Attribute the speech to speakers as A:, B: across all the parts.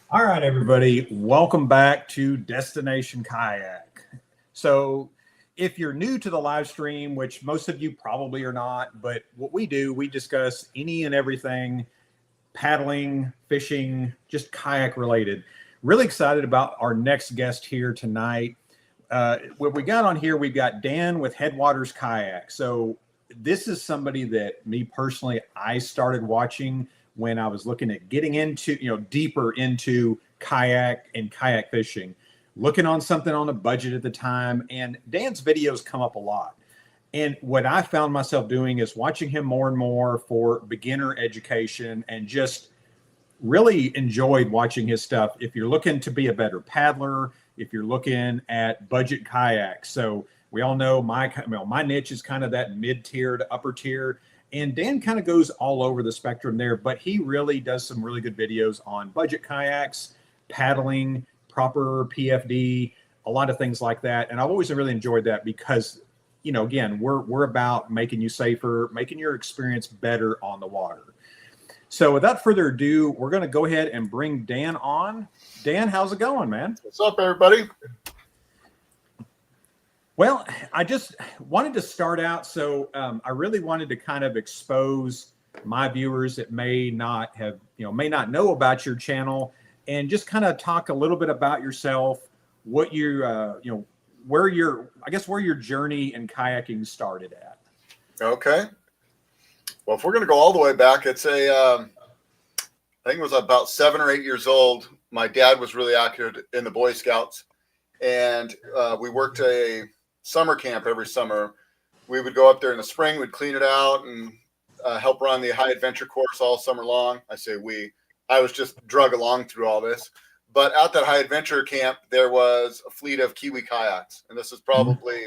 A: All right, everybody, welcome back to Destination Kayak. So, if you're new to the live stream, which most of you probably are not, but what we do, we discuss any and everything paddling, fishing, just kayak related. Really excited about our next guest here tonight. What we got on here, we've got Dan with Headwaters Kayak. So, this is somebody that me personally, I started watching when I was looking at getting into, deeper into kayak and kayak fishing, looking on something on a budget at the time. And Dan's videos come up a lot. And what I found myself doing is watching him more and more for beginner education and just really enjoyed watching his stuff. If you're looking to be a better paddler, if you're looking at budget kayaks. So we all know my niche is kind of that mid-tier to upper tier. And Dan kind of goes all over the spectrum there, but he really does some really good videos on budget kayaks, paddling, proper PFD, a lot of things like that. And I've always really enjoyed that because, again, we're about making you safer, making your experience better on the water. So without further ado, we're going to go ahead and bring Dan on. Dan, how's it going, man?
B: What's up, everybody?
A: Well, I just wanted to start out. So I really wanted to kind of expose my viewers that may not know about your channel and just kind of talk a little bit about yourself, what where your journey in kayaking started at.
B: Okay. Well, if we're going to go all the way back, I think it was about 7 or 8 years old. My dad was really active in the Boy Scouts, and we worked a summer camp every summer. We would go up there in the spring, we'd clean it out and help run the high adventure course all summer long. I say we. I was just drug along through all this. But at that high adventure camp, there was a fleet of Kiwi kayaks. And this is probably,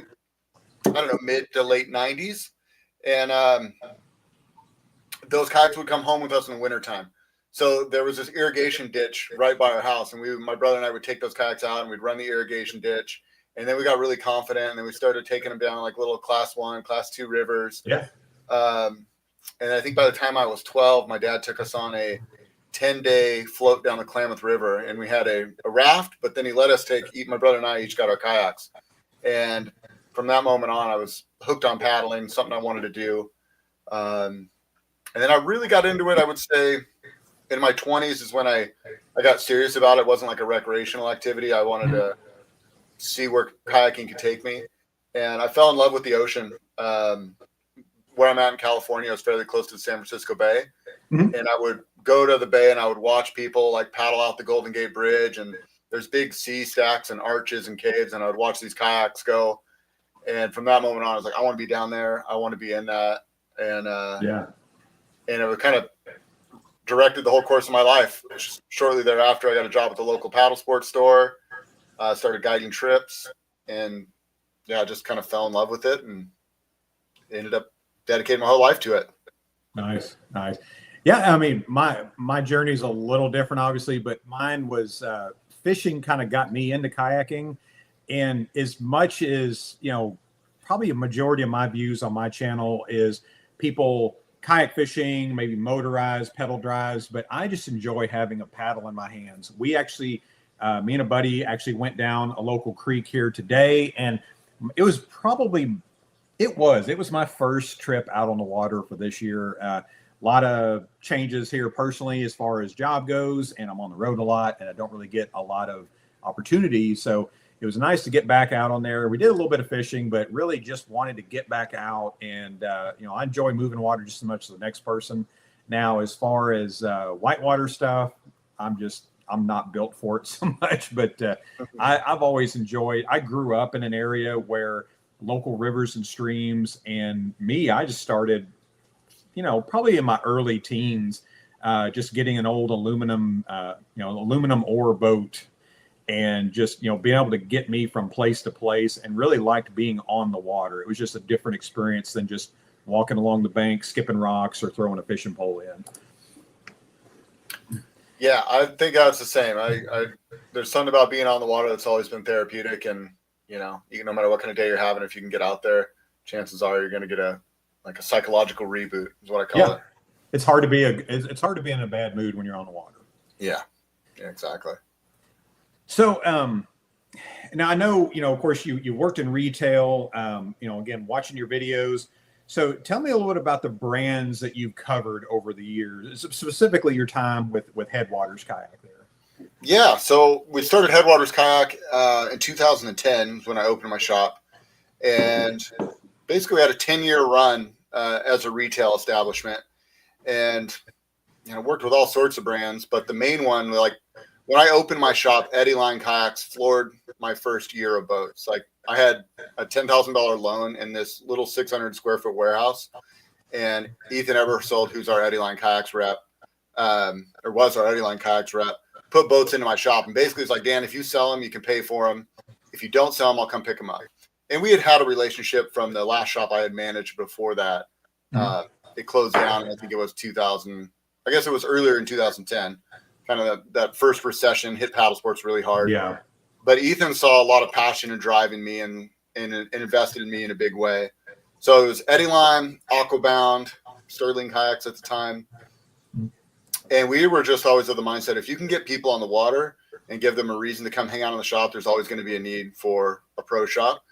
B: mid to late 90s. And those kayaks would come home with us in the wintertime. So there was this irrigation ditch right by our house. And my brother and I would take those kayaks out and we'd run the irrigation ditch. And then we got really confident. And then we started taking them down like little class 1, class 2 rivers.
A: Yeah.
B: And I think by the time I was 12, my dad took us on a 10-day float down the Klamath River, and we had a raft, but then he let us my brother and I each got our kayaks. And from that moment on, I was hooked on paddling, something I wanted to do. And then I really got into it, I would say, in my 20s is when I got serious about it. It wasn't like a recreational activity. I wanted to see where kayaking could take me. And I fell in love with the ocean. Where I'm at in California, I was fairly close to the San Francisco Bay. Mm-hmm. And I would go to the bay and I would watch people like paddle out the Golden Gate Bridge, and there's big sea stacks and arches and caves, and I would watch these kayaks go. And from that moment on, I was like, I want to be down there. I want to be in that. And and it was kind of directed the whole course of my life. Shortly thereafter, I got a job at the local paddle sports store, started guiding trips, and I just kind of fell in love with it and ended up dedicating my whole life to it.
A: Nice. Yeah, I mean, my journey is a little different, obviously, but mine was fishing kind of got me into kayaking. And as much as, probably a majority of my views on my channel is people kayak fishing, maybe motorized, pedal drives, but I just enjoy having a paddle in my hands. We actually, me and a buddy actually went down a local creek here today, and it was my first trip out on the water for this year. A lot of changes here personally as far as job goes, and I'm on the road a lot and I don't really get a lot of opportunities. So it was nice to get back out on there. We did a little bit of fishing, but really just wanted to get back out. And, I enjoy moving water just as much as the next person. Now, as far as whitewater stuff, I'm not built for it so much, but I've always enjoyed, I grew up in an area where local rivers and streams, and I just started, probably in my early teens, just getting an old aluminum ore boat and just, being able to get me from place to place, and really liked being on the water. It was just a different experience than just walking along the bank, skipping rocks or throwing a fishing pole in.
B: Yeah, I think that's the same. There's something about being on the water that's always been therapeutic, and no matter what kind of day you're having, if you can get out there, chances are you're going to get a psychological reboot is what I call it.
A: It's hard to be in a bad mood when you're on the water.
B: Yeah. Yeah, exactly.
A: So, now I know, of course you worked in retail, again, watching your videos. So tell me a little bit about the brands that you've covered over the years, specifically your time with Headwaters Kayak there.
B: Yeah. So we started Headwaters Kayak in 2010 when I opened my shop, and basically we had a 10-year run as a retail establishment, and worked with all sorts of brands, but the main one, like when I opened my shop, Eddyline kayaks floored my first year of boats. Like I had a $10,000 loan in this little 600 square foot warehouse, and Ethan Ebersold, who's our Eddyline kayaks rep, or was our Eddyline kayaks rep, put boats into my shop, and basically it's like, Dan, if you sell them, you can pay for them. If you don't sell them, I'll come pick them up. And we had a relationship from the last shop I had managed before that. It closed down, and I think it was 2000. I guess it was earlier in 2010. Kind of that first recession hit paddle sports really hard.
A: Yeah.
B: But Ethan saw a lot of passion and drive in me and invested in me in a big way. So it was Eddyline, Aquabound, Sterling Kayaks at the time. And we were just always of the mindset, if you can get people on the water and give them a reason to come hang out in the shop, there's always going to be a need for a pro shop.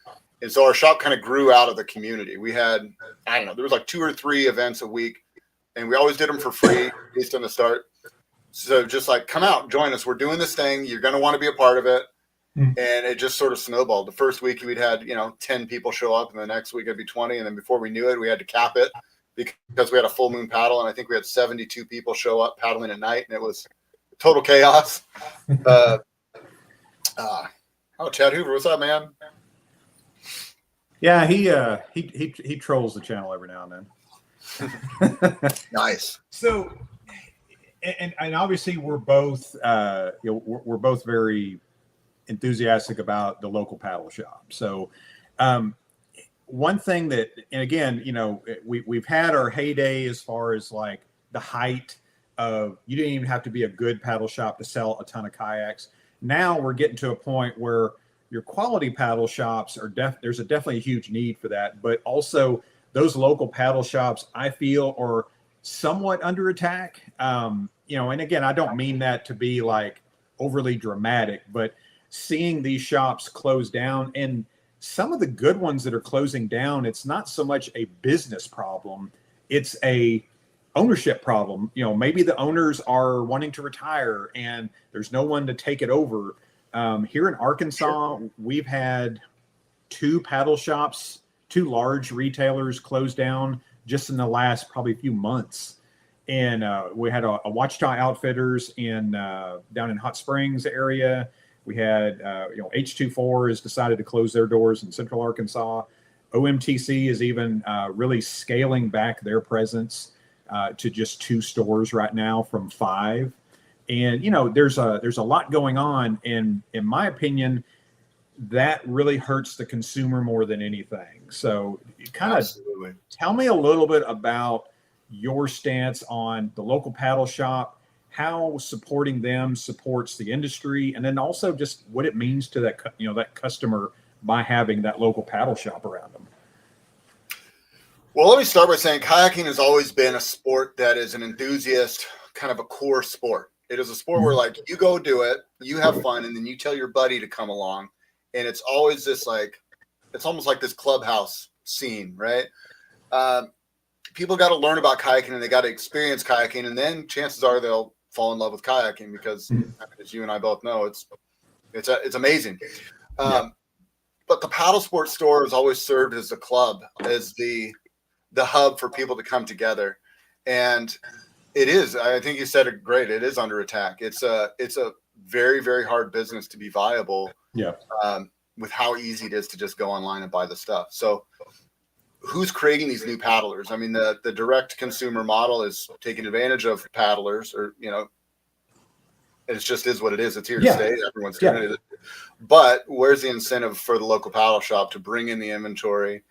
B: And so our shop kind of grew out of the community. We had, I don't know, there was like 2 or 3 events a week, and we always did them for free, at least in the start. So just like, come out, join us. We're doing this thing. You're going to want to be a part of it. And it just sort of snowballed. The first week we'd had, 10 people show up, and the next week it'd be 20. And then before we knew it, we had to cap it because we had a full moon paddle. And I think we had 72 people show up paddling at night, and it was total chaos. Chad Hoover, what's up, man?
A: Yeah, he trolls the channel every now and then.
B: Nice.
A: So, and obviously we're both we're both very enthusiastic about the local paddle shop. So, one thing that, and again, we've had our heyday as far as like the height of, you didn't even have to be a good paddle shop to sell a ton of kayaks. Now we're getting to a point where your quality paddle shops are there's definitely a huge need for that, but also those local paddle shops, I feel, are somewhat under attack. And again, I don't mean that to be like overly dramatic, but seeing these shops close down, and some of the good ones that are closing down, it's not so much a business problem, it's a ownership problem. Maybe the owners are wanting to retire and there's no one to take it over. Here in Arkansas, we've had 2 paddle shops, 2 large retailers close down just in the last probably few months. And we had a Watchtower Outfitters down in Hot Springs area. We had, H24 has decided to close their doors in Central Arkansas. OMTC is even really scaling back their presence to just 2 stores right now from 5. And, there's a lot going on. And in my opinion, that really hurts the consumer more than anything. So kind of tell me a little bit about your stance on the local paddle shop, how supporting them supports the industry, and then also just what it means to that, that customer by having that local paddle shop around them.
B: Well, let me start by saying kayaking has always been a sport that is an enthusiast, kind of a core sport. It is a sport where, like, you go do it, you have fun, and then you tell your buddy to come along. And it's always this, like, it's almost like this clubhouse scene, right? People got to learn about kayaking, and they got to experience kayaking, and then chances are they'll fall in love with kayaking because, as you and I both know, it's amazing. But the paddle sports store has always served as a club, as the hub for people to come together. And it is, I think you said it great, it is under attack. It's a very, very hard business to be viable.
A: Yeah.
B: With how easy it is to just go online and buy the stuff. So who's creating these new paddlers? I mean, the direct consumer model is taking advantage of paddlers, or, it just is what it is. It's here to stay. Everyone's doing it. But where's the incentive for the local paddle shop to bring in the inventory,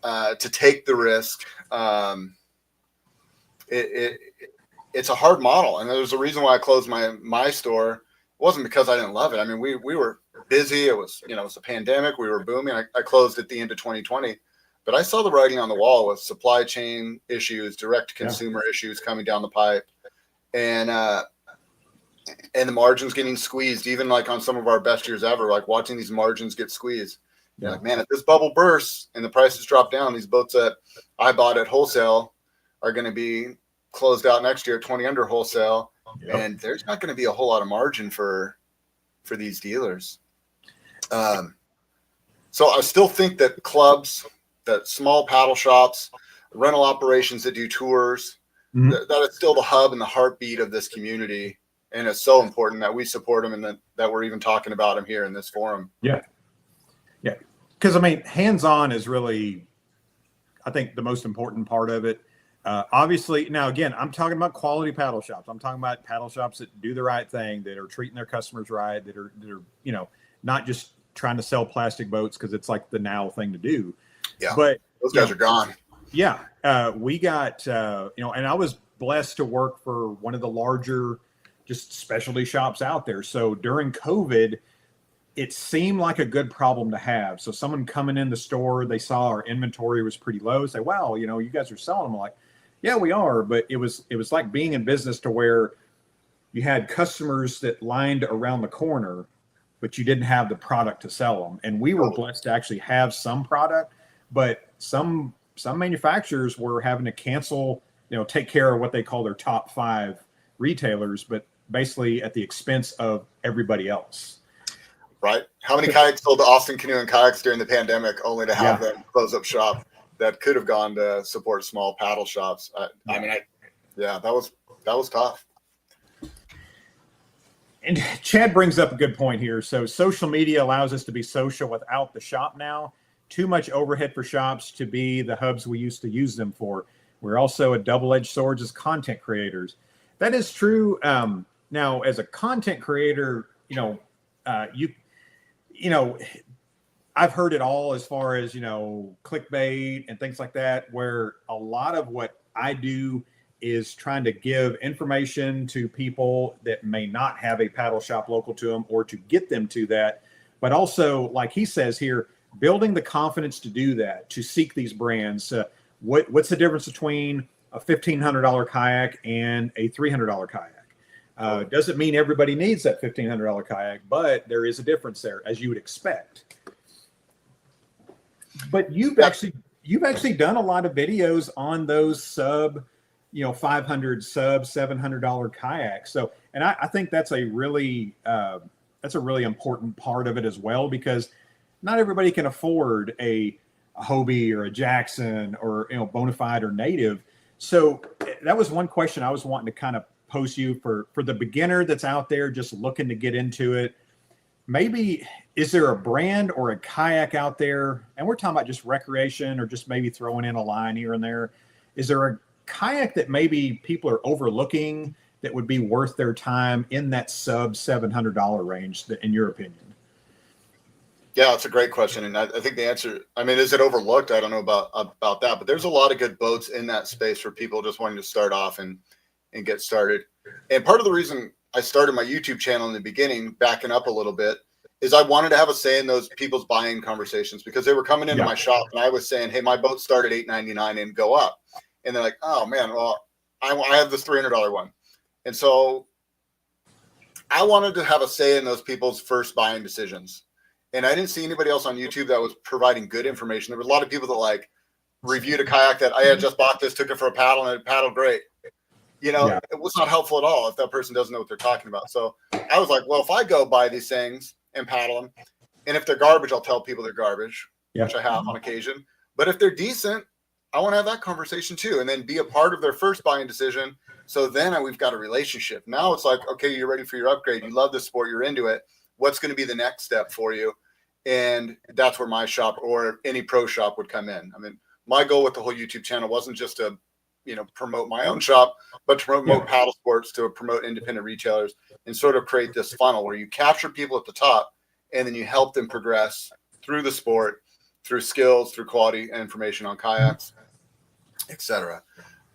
B: to take the risk? It's a hard model. And there's a reason why I closed my store. It wasn't because I didn't love it. I mean, we were busy. It was, it was a pandemic. We were booming. I closed at the end of 2020, but I saw the writing on the wall with supply chain issues, direct consumer issues coming down the pipe. And and the margins getting squeezed, even like on some of our best years ever, like watching these margins get squeezed.
A: Yeah.
B: Like, man, if this bubble bursts and the prices drop down, these boats that I bought at wholesale are going to be closed out next year, 20 under wholesale.
A: Yep.
B: And there's not going to be a whole lot of margin for these dealers. So I still think that clubs, that small paddle shops, rental operations that do tours, that is still the hub and the heartbeat of this community. And it's so important that we support them and that we're even talking about them here in this forum.
A: Yeah. Yeah. Because, I mean, hands-on is really, I think, the most important part of it. Obviously, now, again, I'm talking about quality paddle shops. I'm talking about paddle shops that do the right thing, that are treating their customers right, that are not just trying to sell plastic boats because it's like the now thing to do.
B: Yeah.
A: But
B: those guys are gone.
A: Yeah. We got, and I was blessed to work for one of the larger just specialty shops out there. So during COVID, it seemed like a good problem to have. So someone coming in the store, they saw our inventory was pretty low. Say, wow, you guys are selling them. I'm like, yeah, we are. But it was like being in business to where you had customers that lined around the corner, but you didn't have the product to sell them. And we were blessed to actually have some product, but some manufacturers were having to cancel, take care of what they call their top 5 retailers, but basically at the expense of everybody else.
B: Right. How many kayaks sold to Austin Canoe and Kayaks during the pandemic only to have them close up shop that could have gone to support small paddle shops? That was tough.
A: And Chad brings up a good point here. So social media allows us to be social without the shop now. Too much overhead for shops to be the hubs we used to use them for. We're also a double-edged sword as content creators. That is true. Now, as a content creator, I've heard it all as far as, clickbait and things like that, where a lot of what I do is trying to give information to people that may not have a paddle shop local to them or to get them to that. But also, like he says here, building the confidence to do that, to seek these brands. What's the difference between a $1,500 kayak and a $300 kayak? Doesn't mean everybody needs that $1,500 kayak, but there is a difference there, as you would expect. But you've actually done a lot of videos on those sub $500, sub $700 kayaks. So, and I think that's a really important part of it as well, because not everybody can afford a Hobie or a Jackson or Bonafide or Native. So that was one question I was wanting to kind of pose you for the beginner that's out there just looking to get into it. Maybe is there a brand or a kayak out there, and we're talking about just recreation or just maybe throwing in a line here and there. Is there a kayak that maybe people are overlooking that would be worth their time in that sub $700 range, in your opinion?
B: Yeah, it's a great question. And I think the answer, is it overlooked? I don't know about that, but there's a lot of good boats in that space for people just wanting to start off and get started. And part of the reason I started my YouTube channel in the beginning, backing up a little bit, is I wanted to have a say in those people's buying conversations, because they were coming into my shop and I was saying, hey, my boat started $899 and go up. And they're like, oh man, well, I have this $300 one. And so I wanted to have a say in those people's first buying decisions. And I didn't see anybody else on YouTube that was providing good information. There were a lot of people that reviewed a kayak that I had just bought this, took it for a paddle, and it paddled great. It was not helpful at all if that person doesn't know what they're talking about. So I was like, well, if I go buy these things and paddle them, and if they're garbage, I'll tell people they're garbage, which I have on occasion. But if they're decent, I want to have that conversation too, and then be a part of their first buying decision. So then we've got a relationship. Now it's like, okay, you're ready for your upgrade. You love the sport. You're into it. What's going to be the next step for you? And that's where my shop or any pro shop would come in. My goal with the whole YouTube channel wasn't just to, promote my own shop, but to promote paddle sports, to promote independent retailers, and sort of create this funnel where you capture people at the top and then you help them progress through the sport, through skills, through quality information on kayaks, etc.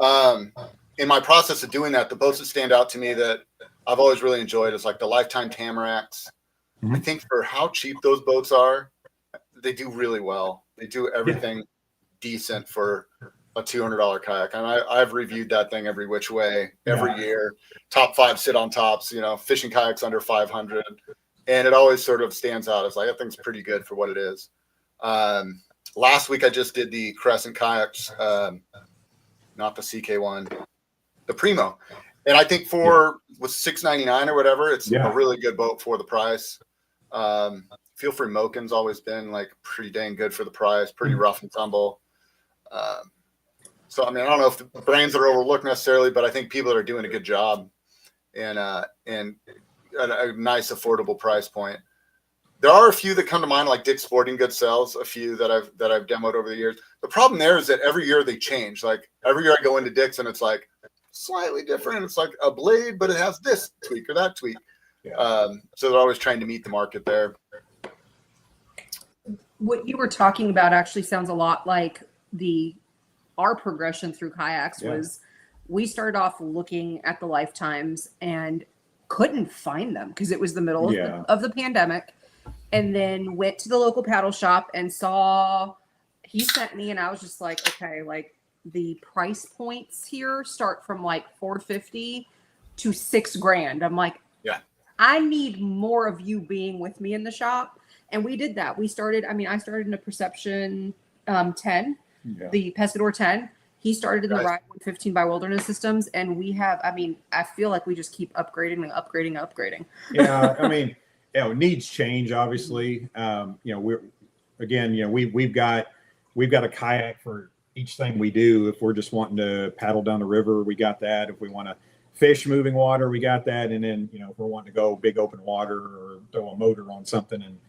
B: In my process of doing that, the boats that stand out to me that I've always really enjoyed is like the Lifetime Tamaracks. I think for how cheap those boats are, they do really well. They do everything decent for a $200 kayak, and I've reviewed that thing every which way every year. Top 5 sit on tops, fishing kayaks under 500, and it always sort of stands out as like, that thing's pretty good for what it is. Last week I just did the Crescent Kayaks, not the CK one, the Primo, and I think was $699 or whatever. It's a really good boat for the price. Feel Free Moken's always been like pretty dang good for the price, pretty rough and tumble. So, I mean, I don't know if the brands are overlooked necessarily, but I think people are doing a good job and at a nice, affordable price point. There are a few that come to mind, like Dick's Sporting Goods sells a few that I've demoed over the years. The problem there is that every year they change. Like every year I go into Dick's and it's like slightly different. It's like a blade, but it has this tweak or that tweak. So they're always trying to meet the market there.
C: What you were talking about actually sounds a lot like our progression through kayaks was we started off looking at the lifetimes and couldn't find them because it was the middle of the pandemic, and then went to the local paddle shop and he sent me, and I was just like, okay, like the price points here start from like $450 to $6,000. I'm like, I need more of you being with me in the shop. And we did that. I started in a Perception 10, the Pescador 10. He started in the Ride 115 by Wilderness Systems. And we have, I feel like we just keep upgrading and upgrading.
A: Yeah. I mean, needs change, obviously. We've got a kayak for each thing we do. If we're just wanting to paddle down the river, we got that. If we want to fish moving water, we got that. And then, if we're wanting to go big open water or throw a motor on something and,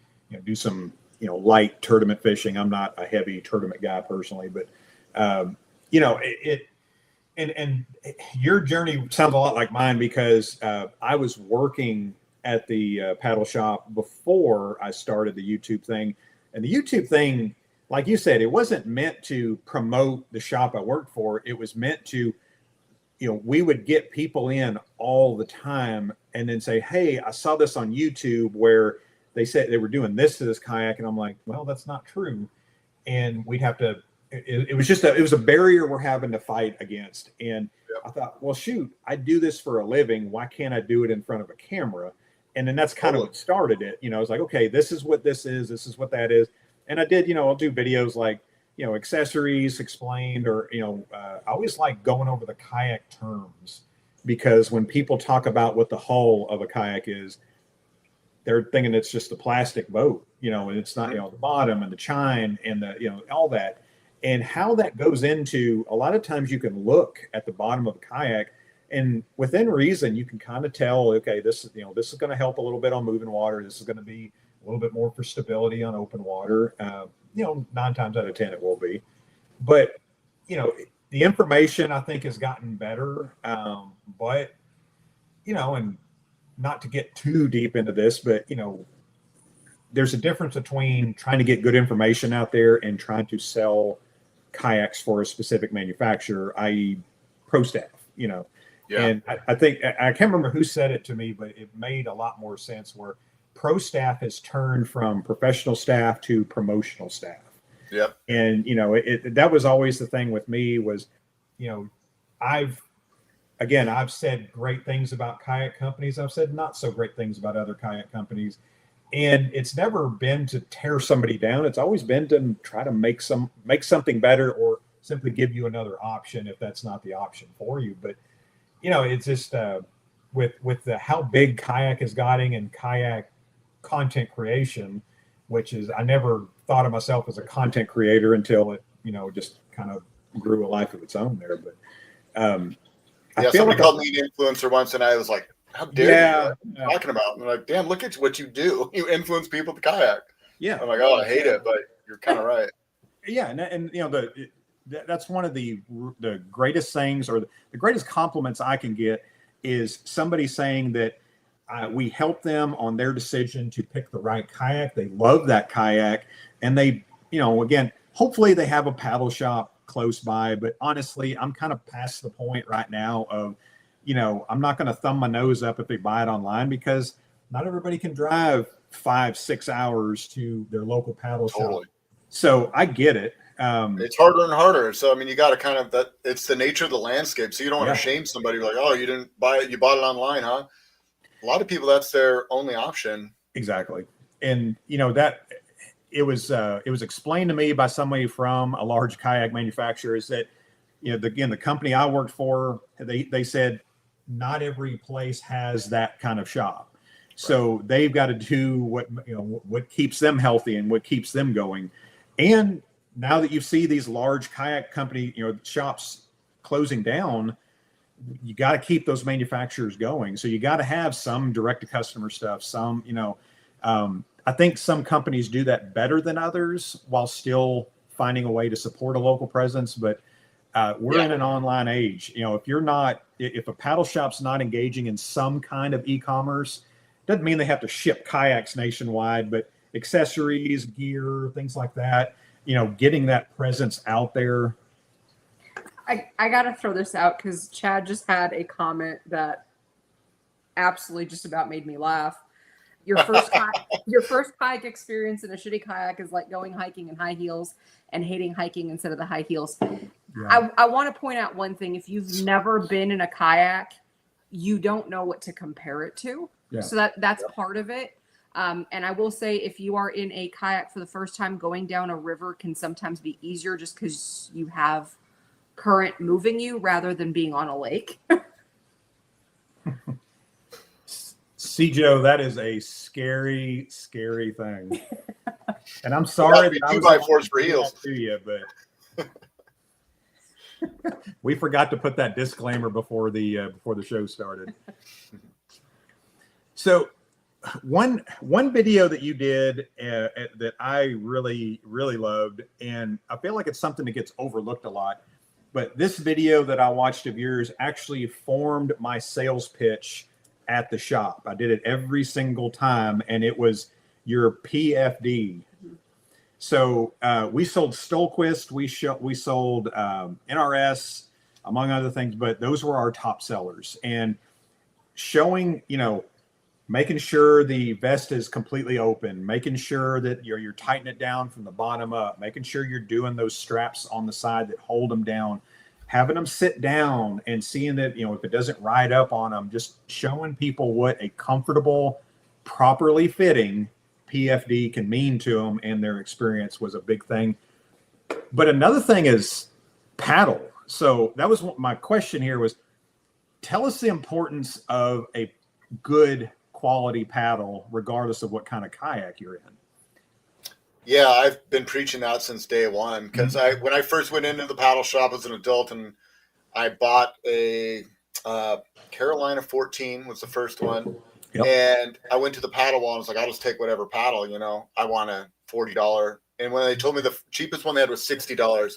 A: do some, light tournament fishing. I'm not a heavy tournament guy personally, but, and your journey sounds a lot like mine because I was working at the paddle shop before I started the YouTube thing. And the YouTube thing, like you said, it wasn't meant to promote the shop I worked for. It was meant to, we would get people in all the time and then say, hey, I saw this on YouTube where they said they were doing this to this kayak. And I'm like, well, that's not true. And we'd have to, it was a barrier we're having to fight against. And I thought, well, shoot, I do this for a living. Why can't I do it in front of a camera? And then that's kind of what started it. I was like, okay, this is what this is. This is what that is. And I did, I'll do videos like, accessories explained, or, I always like going over the kayak terms, because when people talk about what the hull of a kayak is, they're thinking it's just a plastic boat, and it's not, the bottom and the chine and the, all that. And how that goes into, a lot of times you can look at the bottom of a kayak and within reason, you can kind of tell, okay, this is going to help a little bit on moving water. This is going to be a little bit more for stability on open water. 9 times out of 10 it will be. But, the information I think has gotten better. But, and not to get too deep into this, but, there's a difference between trying to get good information out there and trying to sell kayaks for a specific manufacturer, i.e. pro staff, And I think, I can't remember who said it to me, but it made a lot more sense where pro staff has turned from professional staff to promotional staff.
B: Yep.
A: And, that was always the thing with me was, I've said great things about kayak companies. I've said not so great things about other kayak companies. And it's never been to tear somebody down. It's always been to try to make something better, or simply give you another option if that's not the option for you. But, it's just with how big kayak is getting and kayak content creation, which is, I never thought of myself as a content creator until it, just kind of grew a life of its own there. But
B: I feel like called me an influencer once, and I was like, how dare you? What are you talking about? And they're like, damn, look at what you do. You influence people to kayak.
A: Yeah.
B: I'm like, oh, I hate it, but you're kind of right.
A: Yeah. And that's one of the greatest things, or the greatest compliments I can get is somebody saying that we help them on their decision to pick the right kayak. They love that kayak, and they, again, hopefully they have a paddle shop close by. But honestly, I'm kind of past the point right now of, I'm not going to thumb my nose up if they buy it online, because not everybody can drive 5-6 hours to their local paddle shop. So I get it.
B: It's harder and harder. So, I mean, you got to kind of, it's the nature of the landscape. So you don't want to shame somebody like, oh, you didn't buy it. You bought it online, huh? A lot of people, that's their only option.
A: Exactly. And, that it was explained to me by somebody from a large kayak manufacturer is that, the company I worked for, they said not every place has that kind of shop. So they've got to do what keeps them healthy and what keeps them going. And now that you see these large kayak company, shops closing down, you got to keep those manufacturers going. So you got to have some direct to customer stuff. Some, I think some companies do that better than others while still finding a way to support a local presence. But we're in an online age. If a paddle shop's not engaging in some kind of e-commerce, doesn't mean they have to ship kayaks nationwide, but accessories, gear, things like that, getting that presence out there.
C: I got to throw this out because Chad just had a comment that absolutely just about made me laugh. Your first kayak experience in a shitty kayak is like going hiking in high heels and hating hiking instead of the high heels. Yeah. I want to point out one thing. If you've never been in a kayak, you don't know what to compare it to. Yeah. So that's part of it. And I will say, if you are in a kayak for the first time, going down a river can sometimes be easier just because you have current moving you rather than being on a lake.
A: See, Joe, that is a scary, scary thing. And I'm sorry that I was
B: force for heels
A: to you, but we forgot to put that disclaimer before the show started. So one video that you did that I really, really loved, and I feel like it's something that gets overlooked a lot, but this video that I watched of yours actually formed my sales pitch at the shop. I did it every single time, and it was your PFD. So we sold Stolquist, we sold NRS, among other things, but those were our top sellers. And showing, making sure the vest is completely open, making sure that you're tightening it down from the bottom up, making sure you're doing those straps on the side that hold them down, having them sit down and seeing that, if it doesn't ride up on them, just showing people what a comfortable, properly fitting PFD can mean to them, and their experience was a big thing. But another thing is paddle. So that was my question here was, tell us the importance of a good quality paddle, regardless of what kind of kayak you're in.
B: Yeah, I've been preaching that since day one, because when I first went into the paddle shop as an adult, and I bought a Carolina 14 was the first one. Yep. And I went to the paddle wall and was like, I'll just take whatever paddle, I want a $40. And when they told me the cheapest one they had was $60,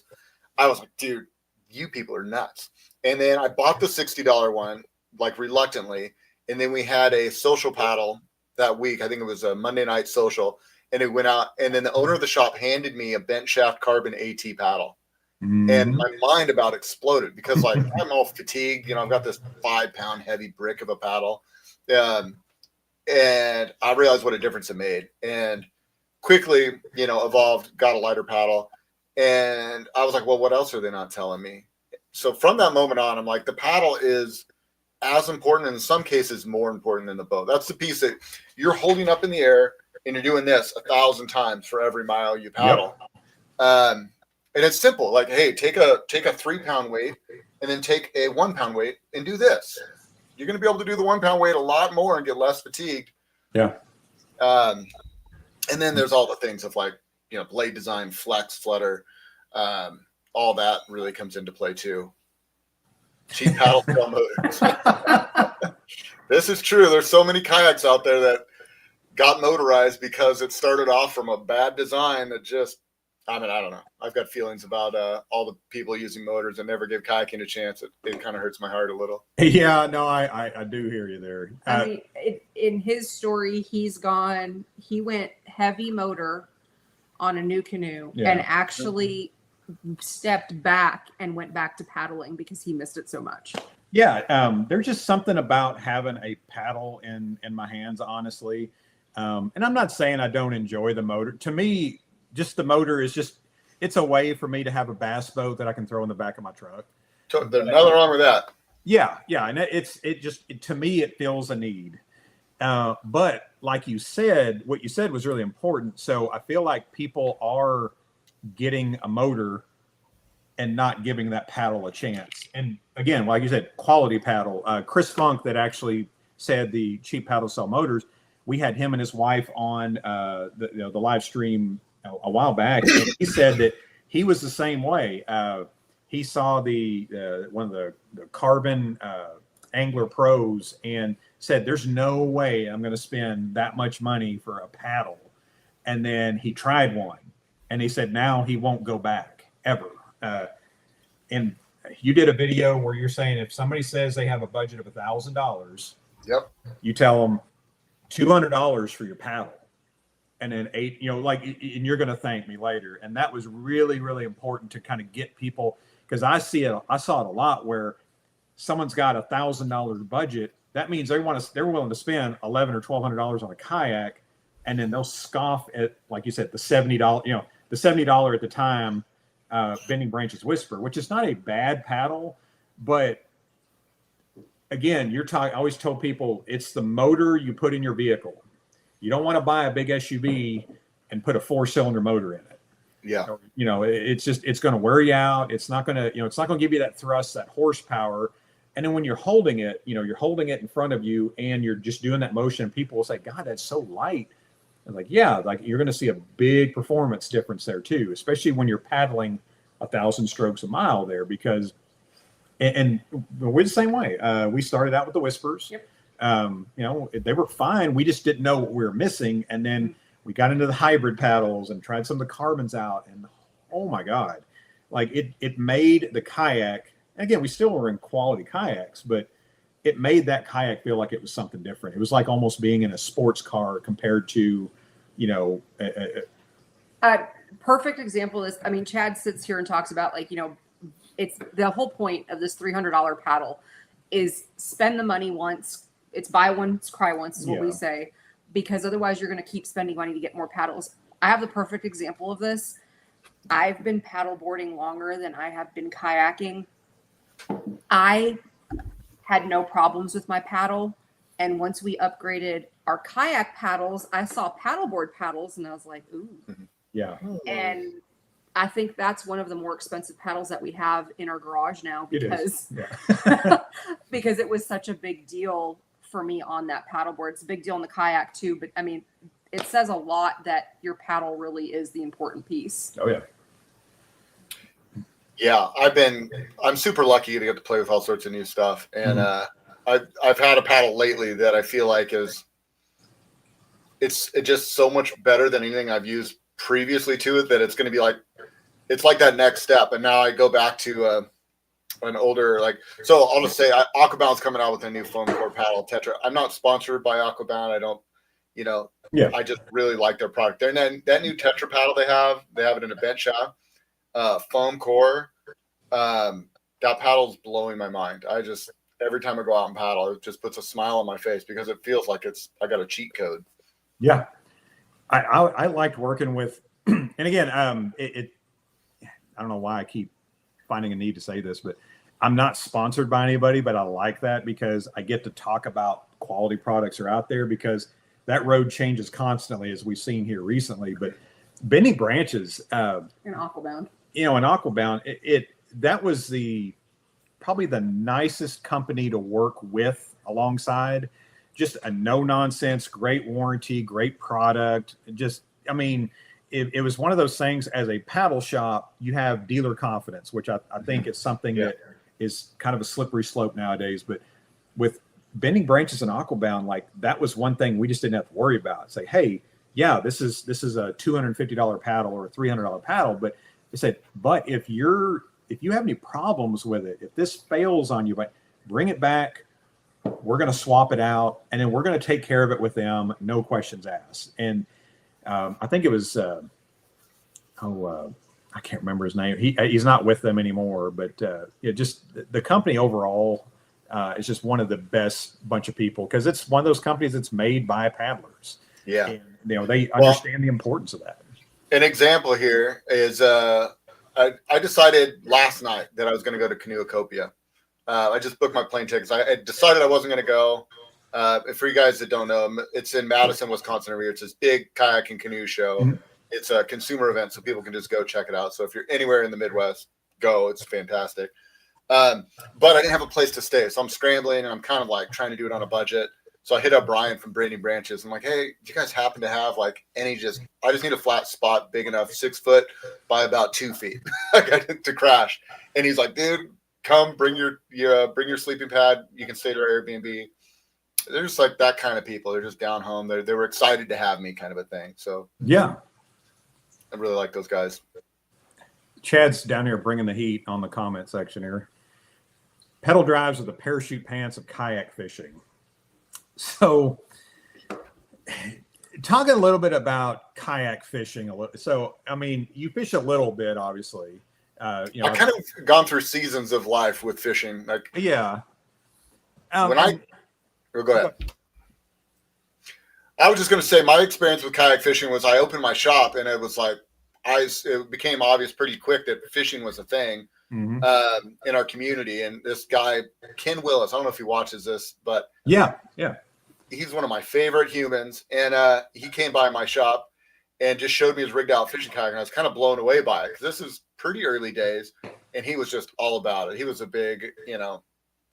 B: I was like, dude, you people are nuts. And then I bought the $60 one, like reluctantly. And then we had a social paddle that week. I think it was a Monday night social. And it went out. And then the owner of the shop handed me a bent shaft carbon AT paddle. And my mind about exploded because like I'm all fatigued. I've got this 5-pound heavy brick of a paddle. And I realized what a difference it made, and quickly, evolved, got a lighter paddle. And I was like, well, what else are they not telling me? So from that moment on, I'm like, the paddle is as important, in some cases more important than the boat. That's the piece that you're holding up in the air and you're doing this 1,000 times for every mile you paddle. Yep. And it's simple. Like, hey, take a 3-pound weight and then take a 1-pound weight and do this. You're going to be able to do the 1-pound weight a lot more and get less fatigued.
A: Yeah.
B: And then there's all the things of like, blade design, flex, flutter, all that really comes into play too. Cheap paddle tail motors. This is true. There's so many kayaks out there that got motorized because it started off from a bad design that just, I don't know. I've got feelings about all the people using motors and never give kayaking a chance. It kind of hurts my heart a little.
A: Yeah, no, I do hear you there.
C: I mean, in his story, he went heavy motor on a new canoe and actually stepped back and went back to paddling because he missed it so much.
A: Yeah, there's just something about having a paddle in my hands, honestly. And I'm not saying I don't enjoy the motor. To me, just the motor is just, it's a way for me to have a bass boat that I can throw in the back of my truck.
B: So there's nothing wrong with that.
A: Yeah, and to me it fills a need. But like you said, what you said was really important. So I feel like people are getting a motor and not giving that paddle a chance. And again, like you said, quality paddle. Chris Funk, that actually said the cheap paddles sell motors. We had him and his wife on the live stream a while back, and he said that he was the same way. He saw one of the Carbon Angler Pros and said, "There's no way I'm going to spend that much money for a paddle." And then he tried one, and he said now he won't go back ever. And you did a video where you're saying if somebody says they have a budget of $1,000,
B: yep,
A: you tell them $200 for your paddle, and then and you're going to thank me later. And that was really, really important to kind of get people, because I saw it a lot where someone's got $1,000 budget. That means they're willing to spend $1,100 or $1,200 on a kayak, and then they'll scoff at, like you said, the $70, the $70 at the time Bending Branches Whisper, which is not a bad paddle, but again, I always tell people it's the motor you put in your vehicle. You don't want to buy a big SUV and put a 4-cylinder motor in it.
B: Yeah.
A: It's going to wear you out. It's not going to give you that thrust, that horsepower. And then when you're holding it, you're holding it in front of you and you're just doing that motion. And people will say, "God, that's so light." And you're going to see a big performance difference there too, especially when you're paddling 1,000 strokes a mile there, because, and we're the same way. We started out with the Whispers. Yep. They were fine. We just didn't know what we were missing. And then we got into the hybrid paddles and tried some of the carbons out, and oh my God, it made the kayak, again, we still were in quality kayaks, but it made that kayak feel like it was something different. It was like almost being in a sports car compared to,
C: perfect example is, Chad sits here and talks about it's the whole point of this $300 paddle is spend the money once. It's buy once, cry once is what we say, because otherwise you're going to keep spending money to get more paddles. I have the perfect example of this. I've been paddle boarding longer than I have been kayaking. I had no problems with my paddle. And once we upgraded our kayak paddles, I saw paddleboard paddles and I was like, ooh.
A: Yeah.
C: And I think that's one of the more expensive paddles that we have in our garage now, because because it was such a big deal for me on that paddleboard. It's a big deal in the kayak too, but it says a lot that your paddle really is the important piece.
A: Oh yeah.
B: Yeah, I'm super lucky to get to play with all sorts of new stuff, and I've had a paddle lately that I feel like it's just so much better than anything I've used previously to it, that it's going to be it's like that next step. And now I go back to an older, so I'll just say Aquabound's coming out with a new foam core paddle, Tetra. I'm not sponsored by Aquabound. I don't, I just really like their product. And then that new Tetra paddle they have it in a bench shaft, foam core. That paddle's blowing my mind. Every time I go out and paddle, it just puts a smile on my face because it feels like I got a cheat code.
A: Yeah. I liked working with, and again, I don't know why I keep finding a need to say this, but I'm not sponsored by anybody, but I like that because I get to talk about quality products are out there, because that road changes constantly, as we've seen here recently. But Bending Branches,
C: in Aquabound,
A: in Aquabound, that was probably the nicest company to work with alongside. Just a no nonsense, great warranty, great product. It was one of those things. As a paddle shop, you have dealer confidence, which I think is something that is kind of a slippery slope nowadays. But with Bending Branches and Aquabound, that was one thing we just didn't have to worry about. Say, hey, this is a $250 paddle or a $300 paddle, but they said, but if you have any problems with it, if this fails on you, bring it back. We're going to swap it out, and then we're going to take care of it with them, no questions asked. And I think it was, I can't remember his name. He's not with them anymore, but just the company overall is just one of the best bunch of people, because it's one of those companies that's made by paddlers.
B: Yeah.
A: And, they understand the importance of that.
B: an example here is I decided last night that I was going to go to Canoeacopia. I just booked my plane tickets. I decided I wasn't going to go. For you guys that don't know, it's in Madison, Wisconsin every year. It's this big kayak and canoe show.
A: Mm-hmm.
B: It's a consumer event, so people can just go check it out. So if you're anywhere in the Midwest, go. It's fantastic. But I didn't have a place to stay, so I'm scrambling, and I'm kind of like trying to do it on a budget. So I hit up Brian from Braiding Branches. I'm like, hey, do you guys happen to have like any I just need a flat spot big enough, 6 foot by about 2 feet to crash. And he's like, dude, come bring your sleeping pad. You can stay at our Airbnb. They're just like that kind of people. They're just down home. They were excited to have me, kind of a thing. So
A: yeah,
B: I really like those guys.
A: Chad's down here bringing the heat on the comment section here. Pedal drives are the parachute pants of kayak fishing. So, talking a little bit about kayak fishing. So, I mean, you fish a little bit, obviously.
B: I kind of gone through seasons of life with fishing. Like,
A: yeah.
B: Go ahead. I was just going to say my experience with kayak fishing was I opened my shop, and it was like it became obvious pretty quick that fishing was a thing in our community. And this guy, Ken Willis, I don't know if he watches this, but
A: yeah,
B: he's one of my favorite humans. And he came by my shop and just showed me his rigged out fishing kayak, and I was kind of blown away by it because this is pretty early days, and he was just all about it. He was a big,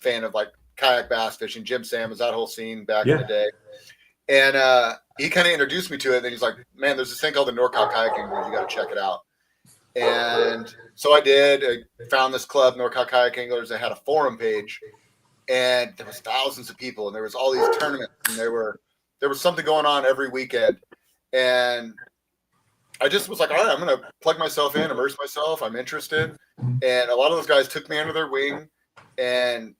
B: fan of like kayak bass fishing, Jim Sammons, that whole scene back in the day. And he kind of introduced me to it. And then he's like, man, there's this thing called the NorCal Kayaking Anglers. You got to check it out. And so I did. I found this club, NorCal Kayak Anglers. They had a forum page, and there was thousands of people, and there was all these tournaments, and there was something going on every weekend. And I just was like, all right, I'm going to plug myself in, immerse myself. I'm interested. And a lot of those guys took me under their wing. And,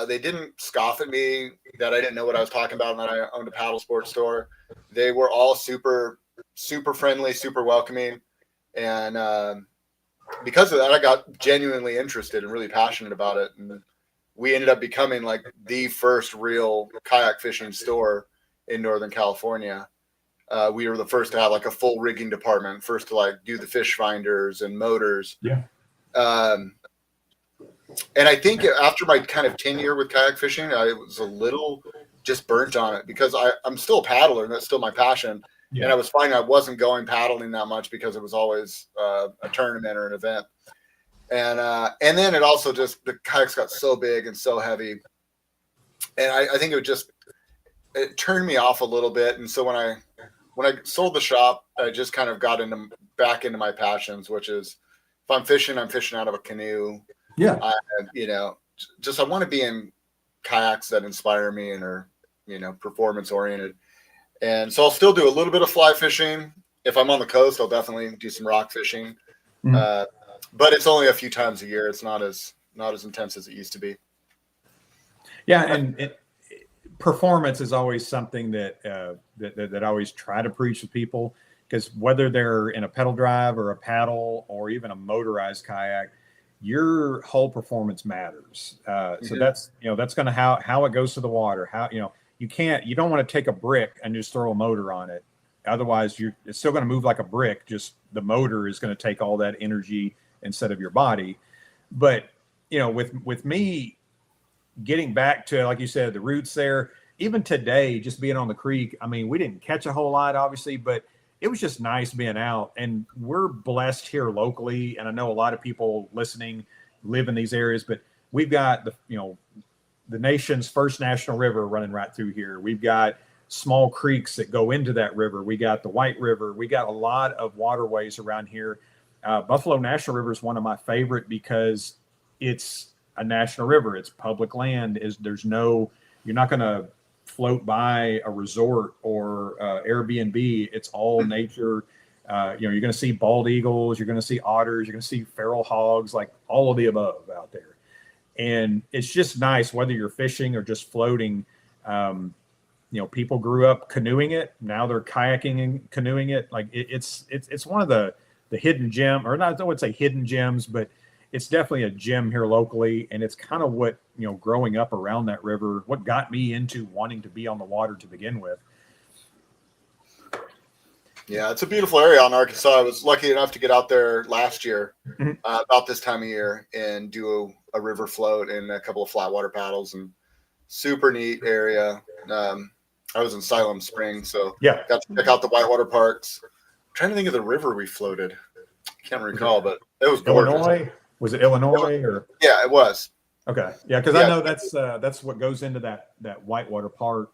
B: they didn't scoff at me that I didn't know what I was talking about and that I owned a paddle sports store. They were all super, super friendly, super welcoming. And because of that, I got genuinely interested and really passionate about it. And we ended up becoming like the first real kayak fishing store in Northern California. We were the first to have like a full rigging department, first to like do the fish finders and motors.
A: Yeah.
B: And I think after my kind of tenure with kayak fishing, I was a little just burnt on it because I'm still a paddler and that's still my passion. Yeah. And I was finding I wasn't going paddling that much because it was always a tournament or an event. And then it also just, the kayaks got so big and so heavy. And I think it turned me off a little bit. And so when I sold the shop, I just kind of got back into my passions, which is if I'm fishing out of a canoe.
A: Yeah.
B: I want to be in kayaks that inspire me and are, performance oriented. And so I'll still do a little bit of fly fishing. If I'm on the coast, I'll definitely do some rock fishing. But it's only a few times a year. It's not as intense as it used to be.
A: Yeah. And performance is always something that I always try to preach to people, because whether they're in a pedal drive or a paddle or even a motorized kayak, your whole performance matters. So that's going to how it goes to the water. You don't want to take a brick and just throw a motor on it. Otherwise it's still going to move like a brick. Just the motor is going to take all that energy instead of your body. But, with me getting back to, like you said, the roots there, even today, just being on the creek, I mean, we didn't catch a whole lot, obviously, but it was just nice being out. And we're blessed here locally. And I know a lot of people listening live in these areas, but we've got the nation's first national river running right through here. We've got small creeks that go into that river. We got the White River. We got a lot of waterways around here. Buffalo National River is one of my favorite because it's a national river. It's public land. You're not going to float by a resort or Airbnb. It's all nature. You're going to see bald eagles. You're going to see otters. You're going to see feral hogs, like all of the above out there. And it's just nice, whether you're fishing or just floating. People grew up canoeing it. Now they're kayaking and canoeing it. Like it's one of the hidden gem, or not, I would say hidden gems, but it's definitely a gem here locally. And it's kind of what, growing up around that river, what got me into wanting to be on the water to begin with.
B: Yeah, it's a beautiful area on Arkansas. I was lucky enough to get out there last year,
A: Mhm.
B: about this time of year, and do a river float and a couple of flat water paddles, and super neat area. I was in Siloam Springs, so
A: Yeah.
B: got to check out the whitewater parks. I'm trying to think of the river we floated. I can't recall, but it was gorgeous.
A: Illinois? Was it Illinois or?
B: Yeah, it was.
A: Okay. Yeah. Cause
B: Yeah.
A: I know that's what goes into that whitewater park.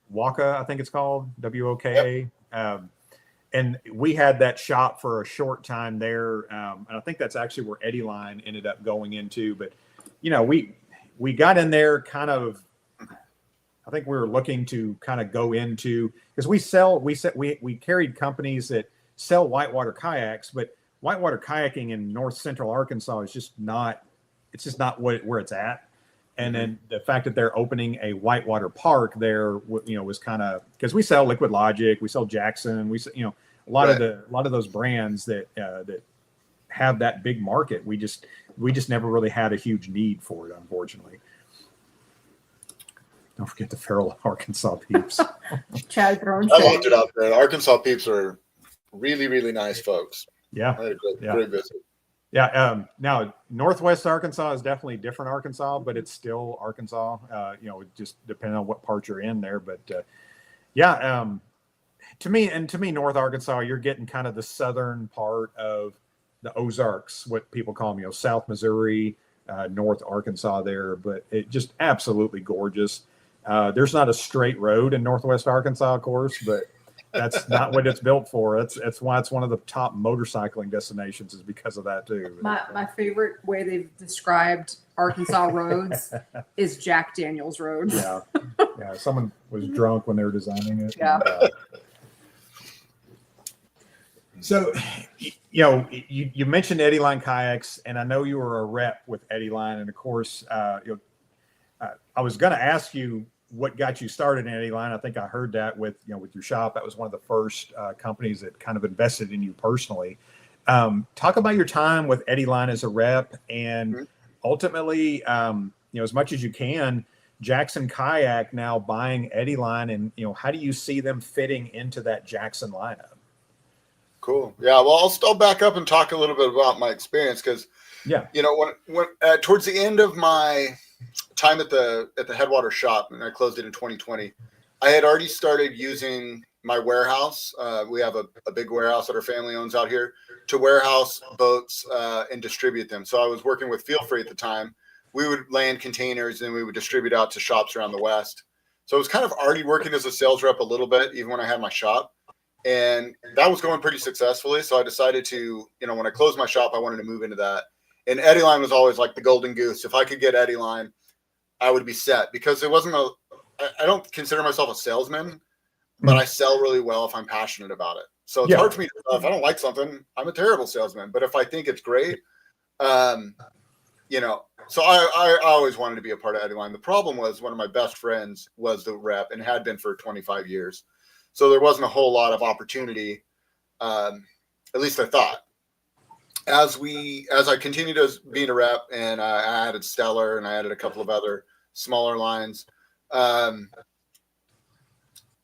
A: Waka, I think it's called WOKA. And we had that shop for a short time there. And I think that's actually where Eddyline ended up going into, but we got in there kind of, I think we were looking to kind of go into, because we carried companies that sell whitewater kayaks, but whitewater kayaking in north central Arkansas is just not where it's at. And then the fact that they're opening a whitewater park there, was kind of, because we sell Liquid Logic, we sell Jackson, a lot of those brands that have that big market. We just never really had a huge need for it, unfortunately. Don't forget the feral Arkansas peeps.
C: Chad throwing
B: I
C: shade.
B: loved it out there. The Arkansas peeps are really, really nice folks.
A: Yeah.
B: I had a great visit.
A: Yeah. Now, Northwest Arkansas is definitely different Arkansas, but it's still Arkansas. Just depending on what part you're in there. But to me, North Arkansas, you're getting kind of the southern part of the Ozarks, what people call them, South Missouri, North Arkansas there. But it just absolutely gorgeous. There's not a straight road in Northwest Arkansas, of course, but that's not what it's built for. That's why it's one of the top motorcycling destinations, is because of that too.
C: My favorite way they've described Arkansas roads is Jack Daniels roads.
A: Yeah. Someone was drunk when they were designing it.
C: Yeah.
A: So, you mentioned Eddyline Kayaks, and I know you were a rep with Eddyline, and of course, I was going to ask you what got you started in Eddyline. I think I heard that with your shop. That was one of the first companies that kind of invested in you personally. Talk about your time with Eddyline as a rep, and ultimately, as much as you can, Jackson Kayak now buying Eddyline, and how do you see them fitting into that Jackson lineup?
B: Cool. Yeah. Well, I'll back up and talk a little bit about my experience, because when towards the end of my time at the Headwaters shop, and I closed it in 2020, I had already started using my warehouse. We have a big warehouse that our family owns out here, to warehouse boats and distribute them. So I was working with Feel Free at the time. We would land containers and we would distribute out to shops around the West. So I was kind of already working as a sales rep a little bit, even when I had my shop. And that was going pretty successfully. So I decided to, when I closed my shop, I wanted to move into that. And Eddyline was always like the golden goose. If I could get Eddyline, I would be set, because it wasn't I don't consider myself a salesman, but I sell really well if I'm passionate about it. So it's hard for me to, if I don't like something, I'm a terrible salesman. But if I think it's great, so I always wanted to be a part of Eddyline. The problem was, one of my best friends was the rep and had been for 25 years. So there wasn't a whole lot of opportunity, at least I thought. As I continued as being a rep, and I added Stellar, and I added a couple of other smaller lines,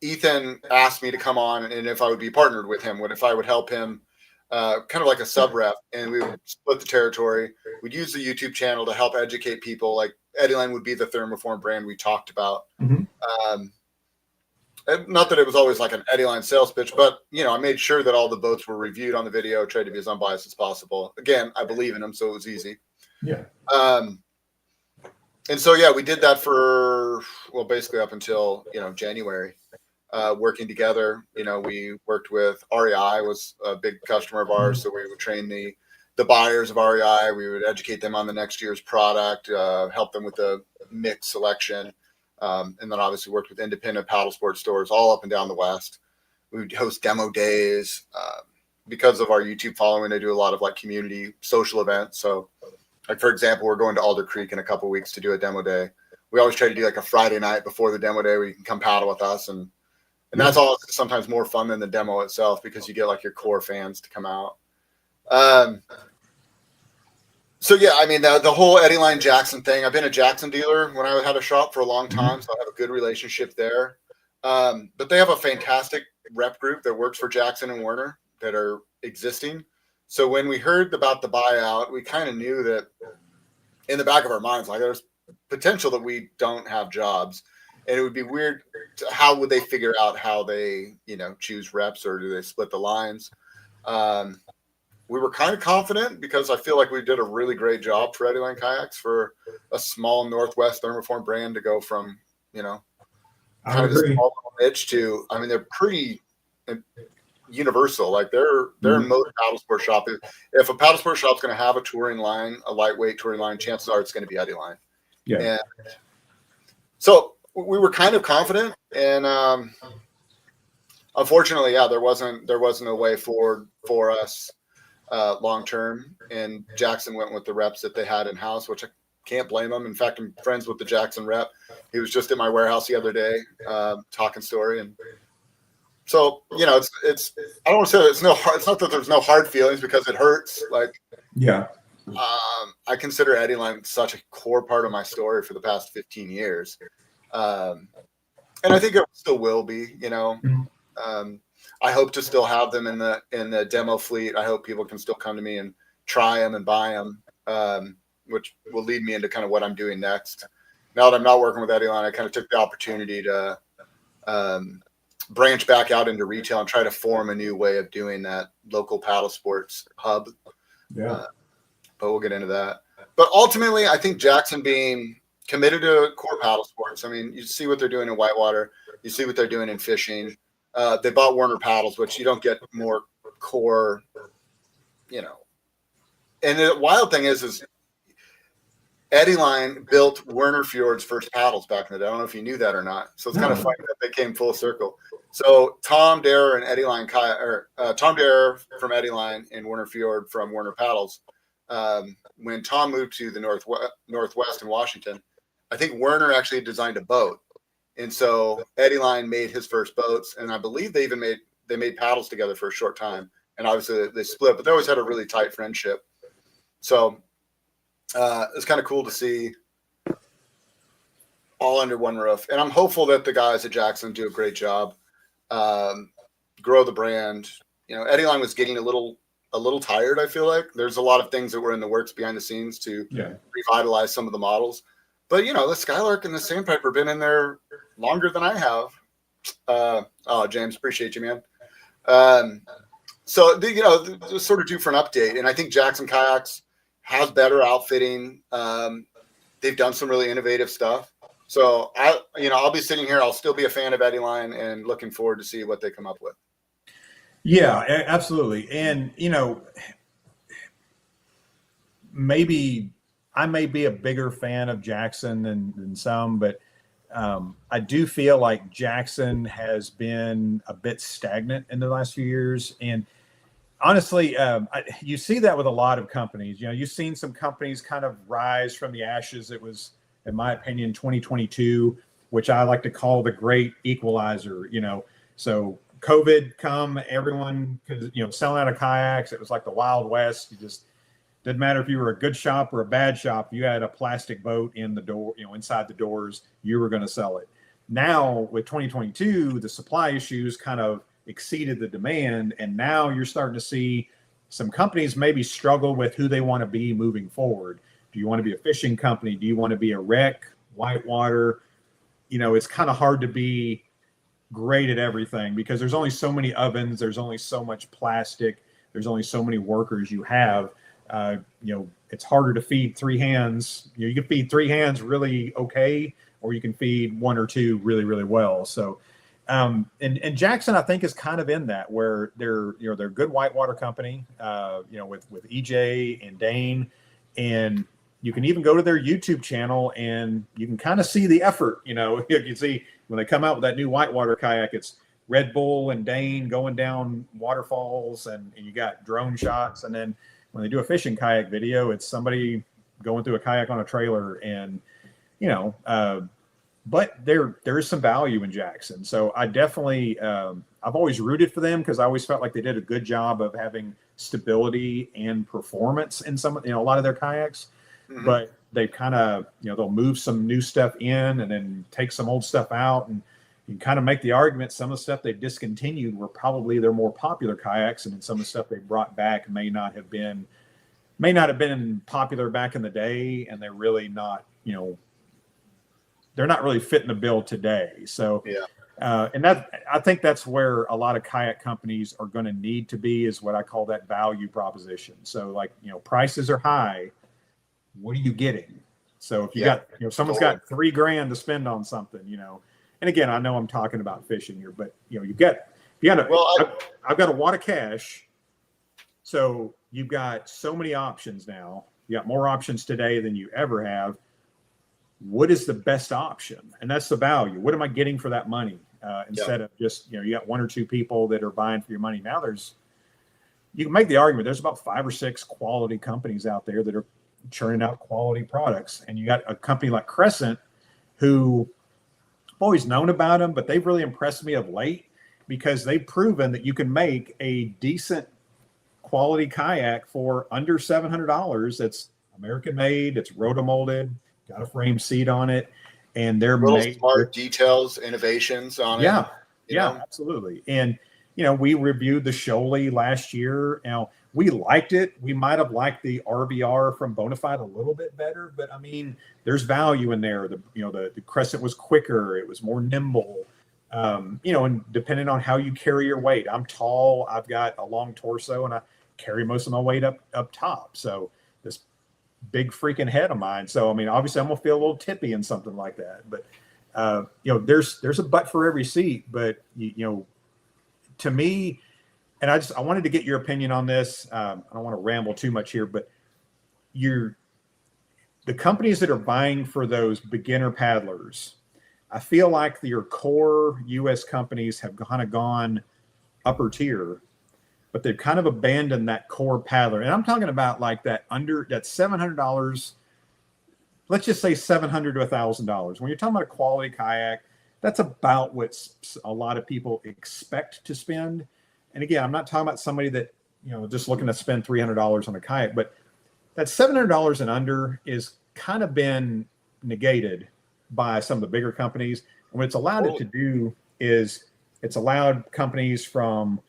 B: Ethan asked me to come on, and if I would be partnered with him, if I would help him, kind of like a sub rep, and we would split the territory. We'd use the YouTube channel to help educate people. Like Eddyline would be the thermoform brand we talked about. Not that it was always like an Eddyline sales pitch, but I made sure that all the boats were reviewed on the video, tried to be as unbiased as possible. Again, I believe in them, so it was easy.
A: Yeah.
B: And so we did that for basically up until January, working together. We worked with REI, was a big customer of ours, so we would train the buyers of REI. We would educate them on the next year's product, help them with the mix selection. And then obviously worked with independent paddle sport stores all up and down the West. We would host demo days. Because of our YouTube following, I do a lot of like community social events. So like, for example, we're going to Alder Creek in a couple of weeks to do a demo day. We always try to do like a Friday night before the demo day where you can come paddle with us. And that's all sometimes more fun than the demo itself, because you get like your core fans to come out. So the whole Eddyline Jackson thing, I've been a Jackson dealer when I had a shop for a long time, so I have a good relationship there. But they have a fantastic rep group that works for Jackson and Werner that are existing. So when we heard about the buyout, we kind of knew that in the back of our minds, like there's potential that we don't have jobs, and it would be weird. How would they figure out how they, choose reps, or do they split the lines? We were kind of confident because I feel like we did a really great job for Eddyline Kayaks for a small Northwest thermoform brand to go from, kind of a small niche to, I mean, they're pretty universal. Like they're in most paddle sport shop. If a paddle sport shop's going to have a touring line, a lightweight touring line, chances are it's going to be Eddyline.
A: Yeah.
B: And so we were kind of confident, and unfortunately, there wasn't a way forward for us long term. And Jackson went with the reps that they had in house, which I can't blame them. In fact, I'm friends with the Jackson rep. He was just in my warehouse the other day, talking story. And so, it's I don't want to say it's not that there's no hard feelings, because it hurts. Like,
A: yeah.
B: I consider Eddyline such a core part of my story for the past 15 years. And I think it still will be, I hope to still have them in the demo fleet. I hope people can still come to me and try them and buy them, which will lead me into kind of what I'm doing next. Now that I'm not working with Eddyline, I kind of took the opportunity to branch back out into retail and try to form a new way of doing that local paddle sports hub.
A: Yeah.
B: But we'll get into that. But ultimately, I think Jackson being committed to core paddle sports. I mean, you see what they're doing in whitewater. You see what they're doing in fishing. They bought Werner paddles, which you don't get more core, And the wild thing is Eddyline built Werner Fjord's first paddles back in the day. I don't know if you knew that or not. So it's kind of funny that they came full circle. So Tom Dare and Eddyline Tom Dare from Eddyline and Werner Fjord from Werner Paddles. When Tom moved to the Northwest in Washington, I think Werner actually designed a boat. And so Eddyline made his first boats, and I believe they made paddles together for a short time. And obviously they split, but they always had a really tight friendship. So it's kind of cool to see all under one roof. And I'm hopeful that the guys at Jackson do a great job, grow the brand. Eddyline was getting a little tired. I feel like there's a lot of things that were in the works behind the scenes to revitalize some of the models. But, the Skylark and the Sandpiper have been in there longer than I have. James, appreciate you, man. So, sort of due for an update. And I think Jackson Kayaks has better outfitting. They've done some really innovative stuff. So, I'll be sitting here. I'll still be a fan of Eddyline and looking forward to see what they come up with.
A: Yeah, absolutely. And, maybe I may be a bigger fan of Jackson than some, but I do feel like Jackson has been a bit stagnant in the last few years. And honestly, you see that with a lot of companies. You've seen some companies kind of rise from the ashes. It was, in my opinion, 2022, which I like to call the great equalizer. So COVID come, everyone, selling out of kayaks. It was like the Wild West. You just didn't matter if you were a good shop or a bad shop. You had a plastic boat in the door, inside the doors, you were going to sell it. Now with 2022, the supply issues kind of exceeded the demand. And now you're starting to see some companies maybe struggle with who they want to be moving forward. Do you want to be a fishing company? Do you want to be a rec, whitewater? It's kind of hard to be great at everything because there's only so many ovens. There's only so much plastic. There's only so many workers you have. It's harder to feed three hands. You can feed three hands really okay, or you can feed one or two really, really well. So, and Jackson, I think, is kind of in that where they're a good whitewater company, with EJ and Dane, and you can even go to their YouTube channel and you can kind of see the effort. You can see when they come out with that new whitewater kayak, it's Red Bull and Dane going down waterfalls, and you got drone shots, and then when they do a fishing kayak video, it's somebody going through a kayak on a trailer, and but there is some value in Jackson. So I definitely I've always rooted for them because I always felt like they did a good job of having stability and performance in a lot of their kayaks. Mm-hmm. But they kind of they'll move some new stuff in and then take some old stuff out, and you can kind of make the argument some of the stuff they've discontinued were probably their more popular kayaks, and then some of the stuff they brought back may not have been popular back in the day, and they're really not, they're not really fitting the bill today. So and I think that's where a lot of kayak companies are going to need to be, is what I call that value proposition. So like, prices are high. What are you getting? So if you got, someone's got $3,000 to spend on something, and again, I know I'm talking about fishing here, but I've got a wad of cash. So you've got so many options now. You got more options today than you ever have. What is the best option? And that's the value. What am I getting for that money? Instead of just, you got one or two people that are buying for your money. Now you can make the argument, there's about 5 or 6 quality companies out there that are churning out quality products. And you got a company like Crescent, who I've always known about them, but they've really impressed me of late, because they've proven that you can make a decent quality kayak for under $700. That's American made. It's rotomolded, got a frame seat on it, and they're made
B: smart details, innovations on it.
A: Yeah, absolutely. And we reviewed the Sholey last year. Now, we liked it. We might have liked the RVR from Bonafide a little bit better, but I mean, there's value in there. The Crescent was quicker. It was more nimble. And depending on how you carry your weight, I'm tall. I've got a long torso, and I carry most of my weight up top. So this big freaking head of mine. So, I mean, obviously I'm gonna feel a little tippy in something like that, but there's a butt for every seat, but to me, and I wanted to get your opinion on this. I don't want to ramble too much here, but the companies that are buying for those beginner paddlers, I feel like your core U.S. companies have kind of gone upper tier, but they've kind of abandoned that core paddler. And I'm talking about like that $700. Let's just say $700 to $1,000. When you're talking about a quality kayak, that's about what a lot of people expect to spend. And again, I'm not talking about somebody that, just looking to spend $300 on a kayak, but that $700 and under is kind of been negated by some of the bigger companies. And what it's allowed it to do is it's allowed companies from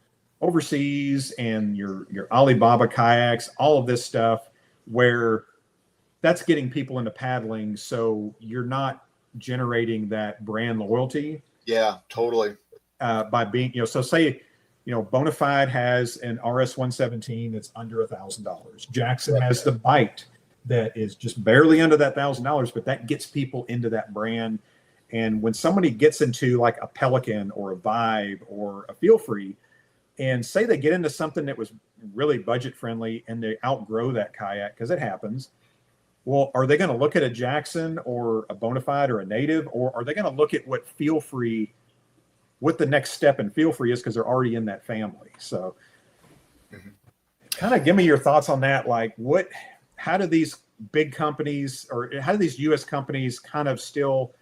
A: overseas and your Alibaba kayaks, all of this stuff, where that's getting people into paddling. So you're not generating that brand loyalty.
B: Yeah, totally.
A: By being, so say, Bonafide has an RS 117 that's under $1,000. Jackson has the Bite that is just barely under that $1,000, but that gets people into that brand. And when somebody gets into like a Pelican or a Vibe or a Feel Free, and say they get into something that was really budget friendly and they outgrow that kayak, because it happens. Well, are they going to look at a Jackson or a Bonafide or a Native, or are they going to look at what the next step in Feel Free is, because they're already in that family? So kind of give me your thoughts on that. Like how do these big companies, or how do these U.S. companies kind of still,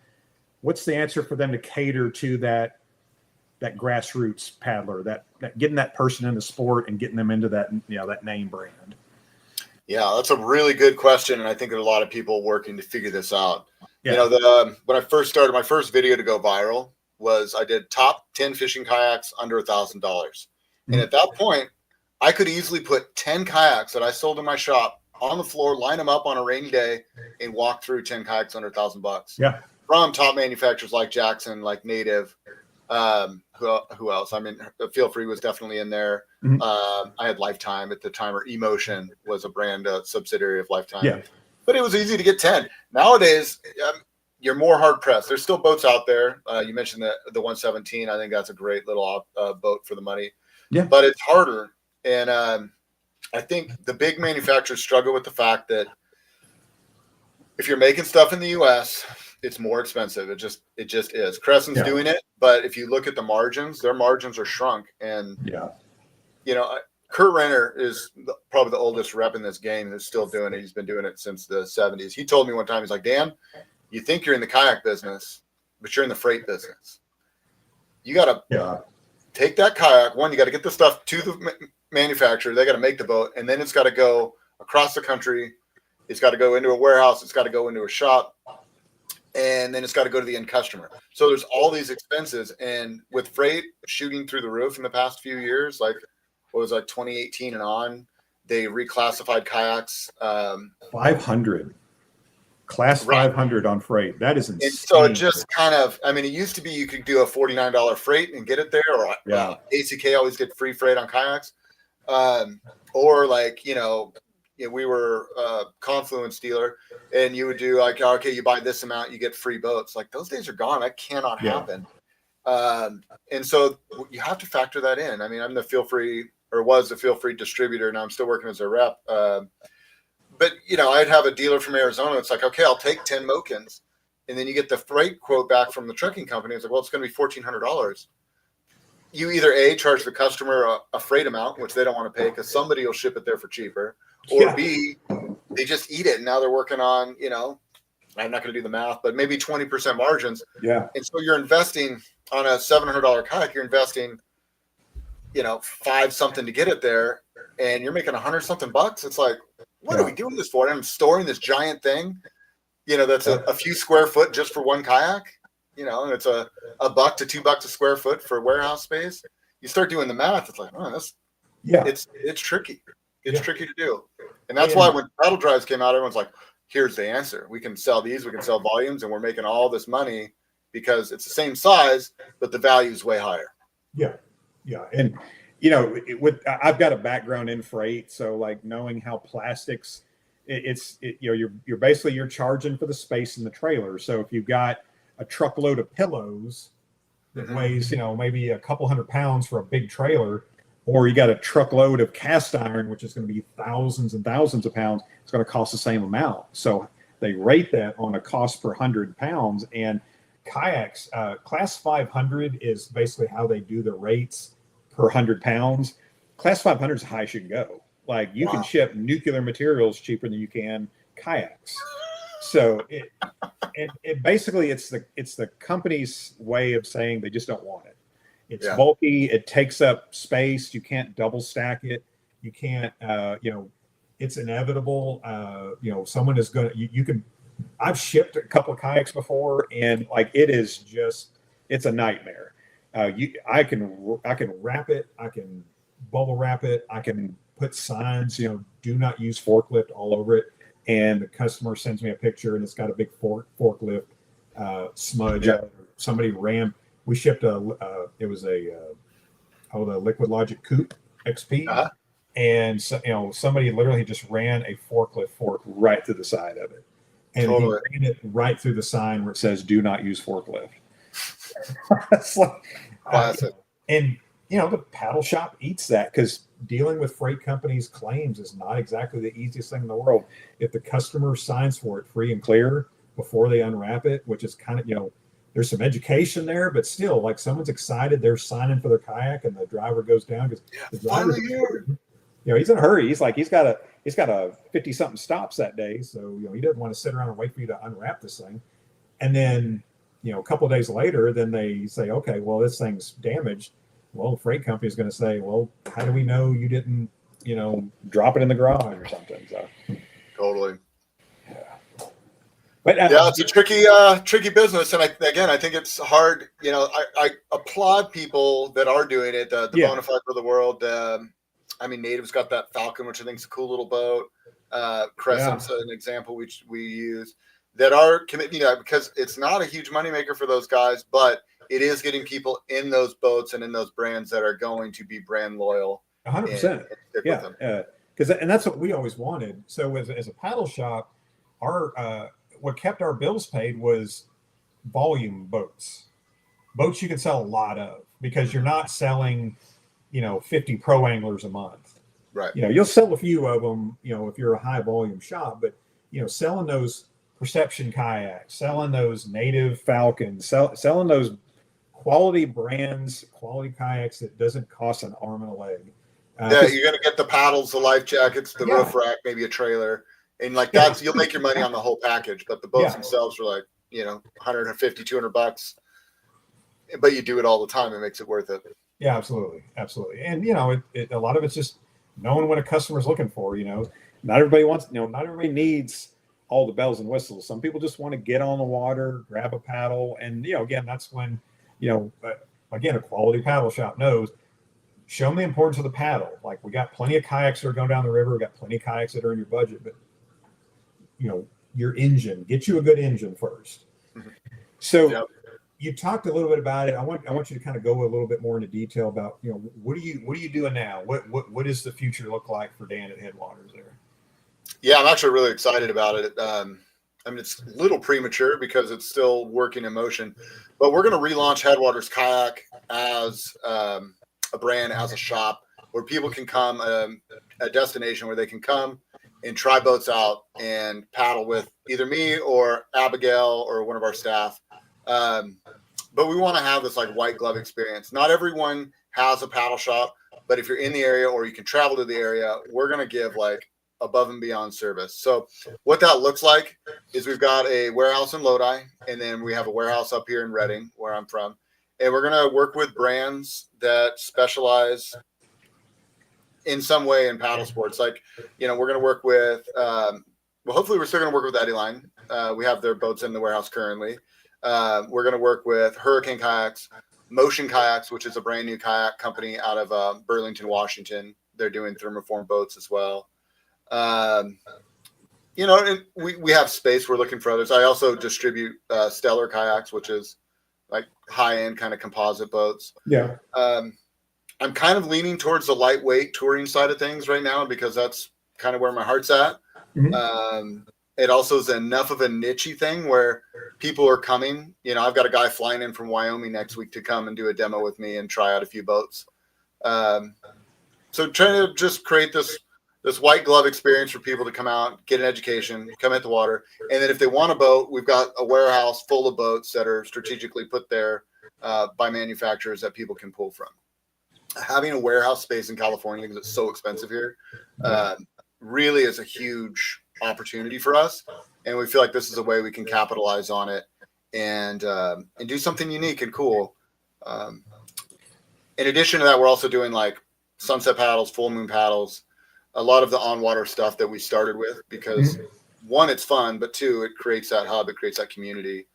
A: what's the answer for them to cater to that grassroots paddler, that getting that person in the sport and getting them into that, that name brand?
B: Yeah, that's a really good question. And I think there are a lot of people working to figure this out.
A: Yeah.
B: When I first started, my first video to go viral was I did top 10 fishing kayaks under $1,000. And at that point, I could easily put 10 kayaks that I sold in my shop on the floor, line them up on a rainy day, and walk through 10 kayaks under $1,000.
A: Yeah.
B: From top manufacturers like Jackson, like Native, who else? I mean, Feel Free was definitely in there. I had Lifetime at the time, or Emotion was a brand subsidiary of Lifetime.
A: Yeah.
B: But it was easy to get 10. Nowadays, you're more hard pressed. There's still boats out there. You mentioned the 117. I think that's a great little boat for the money.
A: Yeah.
B: But it's harder. And I think the big manufacturers struggle with the fact that if you're making stuff in the U.S., it's more expensive. It just is. Crescent's doing it, but if you look at the margins, their margins are shrunk. And Kurt Renner is probably the oldest rep in this game who's still doing it. He's been doing it since the 70s. He told me one time, he's like, Dan, you think you're in the kayak business, but you're in the freight business. You got to take that kayak. One, you got to get the stuff to the manufacturer. They got to make the boat, and then it's got to go across the country. It's got to go into a warehouse. It's got to go into a shop. and then it's got to go to the end customer. So there's all these expenses, and with freight shooting through the roof in the past few years, like what was like 2018 and on, they reclassified kayaks.
A: 500. Class 500 on freight. That is insane.
B: And so it just kind of, I mean, it used to be you could do a $49 freight and get it there, or ACK always get free freight on kayaks. Or like, we were a Confluence dealer, and you would do like, okay, you buy this amount, you get free boats. Like those days are gone. That cannot happen. And so you have to factor that in. I mean, I'm the Feel Free, or was the Feel Free distributor. Now I'm still working as a rep. But, I'd have a dealer from Arizona. It's like, okay, I'll take 10 Mokins. And then you get the freight quote back from the trucking company. It's like, well, it's going to be $1,400. You either A, charge the customer a freight amount, which they don't want to pay because somebody will ship it there for cheaper. Or B, they just eat it. And now they're working on, I'm not going to do the math, but maybe 20% margins.
A: Yeah.
B: And so you're investing on a $700 kayak, you're investing, $5 something to get it there. And you're making $100 something bucks. It's like, what are we doing this for? And I'm storing this giant thing, that's a few square foot just for one kayak, and it's a $1 to $2 a square foot for warehouse space. You start doing the math. It's like, it's tricky. It's tricky to do. And that's why when paddle drives came out, everyone's like, here's the answer. We can sell these, we can sell volumes, and we're making all this money because it's the same size, but the value is way higher.
A: Yeah. Yeah. And, I've got a background in freight, so like knowing how plastics, you're basically charging for the space in the trailer. So if you've got a truckload of pillows that weighs, maybe a couple hundred pounds for a big trailer, or you got a truckload of cast iron, which is going to be thousands and thousands of pounds, it's going to cost the same amount. So they rate that on a cost per 100 pounds. And kayaks, class 500 is basically how they do the rates per 100 pounds. Class 500 is high as you can go. Like you can ship nuclear materials cheaper than you can kayaks. So it basically it's the company's way of saying they just don't want it. It's bulky. It takes up space. You can't double stack it. You can't. It's inevitable. Someone is going to. You can. I've shipped a couple of kayaks before, and like it's a nightmare. I can wrap it. I can bubble wrap it. I can put signs, do not use forklift all over it. And the customer sends me a picture, and it's got a big forklift smudge. Somebody ran. We shipped the Liquid Logic Coupe XP, and somebody literally just ran a forklift fork right through the side of it, and he ran it right through the sign where it says "Do not use forklift." It's like, and the paddle shop eats that because dealing with freight companies' claims is not exactly the easiest thing in the world. If the customer signs for it free and clear before they unwrap it, which is kind of, there's some education there, but still, like someone's excited, they're signing for their kayak, and the driver goes down because the driver, he's in a hurry. He's got a 50-something stops that day, so he doesn't want to sit around and wait for you to unwrap this thing. And then a couple of days later, then they say, okay, well, this thing's damaged. Well, the freight company is going to say, well, how do we know you didn't, drop it in the garage or something? So
B: totally.
A: Yeah. But
B: it's a tricky business. And I think it's hard. I applaud people that are doing it. The Bonafide of the world. Native's got that Falcon, which I think is a cool little boat. Crescent's an example which we use that are committed, because it's not a huge moneymaker for those guys, but it is getting people in those boats and in those brands that are going to be brand loyal.
A: 100%. And that's what we always wanted. So as a paddle shop, what kept our bills paid was volume boats you can sell a lot of, because you're not selling 50 pro anglers a month,
B: right?
A: You'll sell a few of them if you're a high volume shop, but selling those Perception kayaks, selling those Native Falcons, selling those quality brands, quality kayaks that doesn't cost an arm and a leg.
B: You're going to get the paddles, the life jackets, the roof rack, maybe a trailer. And that's, you'll make your money on the whole package, but the boats themselves are like, $150, $200, but you do it all the time. It makes it worth it.
A: Yeah, absolutely. Absolutely. And, a lot of it's just knowing what a customer's looking for, not everybody wants, not everybody needs all the bells and whistles. Some people just want to get on the water, grab a paddle. And, again, that's when, again, a quality paddle shop knows, show them the importance of the paddle. Like, we got plenty of kayaks that are going down the river. We got plenty of kayaks that are in your budget, but your engine, get you a good engine first. So you talked a little bit about it. I want you to kind of go a little bit more into detail about, what are you doing now? What does the future look like for Dan at Headwaters there?
B: Yeah, I'm actually really excited about it. It's a little premature because it's still working in motion, but we're going to relaunch Headwaters Kayak as a brand, as a shop where people can come, a destination where they can come and try boats out and paddle with either me or Abigail or one of our staff. But we want to have this like white glove experience. Not everyone has a paddle shop, but if you're in the area or you can travel to the area, we're going to give like above and beyond service. So what that looks like is we've got a warehouse in Lodi, and then we have a warehouse up here in Redding, where I'm from. And we're going to work with brands that specialize in some way in paddle sports. Like, we're going to work with, hopefully we're still going to work with Eddyline. We have their boats in the warehouse currently. We're going to work with Hurricane Kayaks, Motion Kayaks, which is a brand new kayak company out of Burlington, Washington. They're doing thermoform boats as well. And we have space. We're looking for others. I also distribute Stellar Kayaks, which is like high-end kind of composite boats.
A: Yeah.
B: I'm kind of leaning towards the lightweight touring side of things right now because that's kind of where my heart's at. Mm-hmm. It also is enough of a niche-y thing where people are coming. I've got a guy flying in from Wyoming next week to come and do a demo with me and try out a few boats. So trying to just create this white glove experience for people to come out, get an education, come hit the water. And then if they want a boat, we've got a warehouse full of boats that are strategically put there by manufacturers that people can pull from. Having a warehouse space in California, because it's so expensive here, really is a huge opportunity for us. And we feel like this is a way we can capitalize on it and do something unique and cool. In addition to that, we're also doing like sunset paddles, full moon paddles, a lot of the on-water stuff that we started with because one, it's fun, but two, it creates that hub, it creates that community.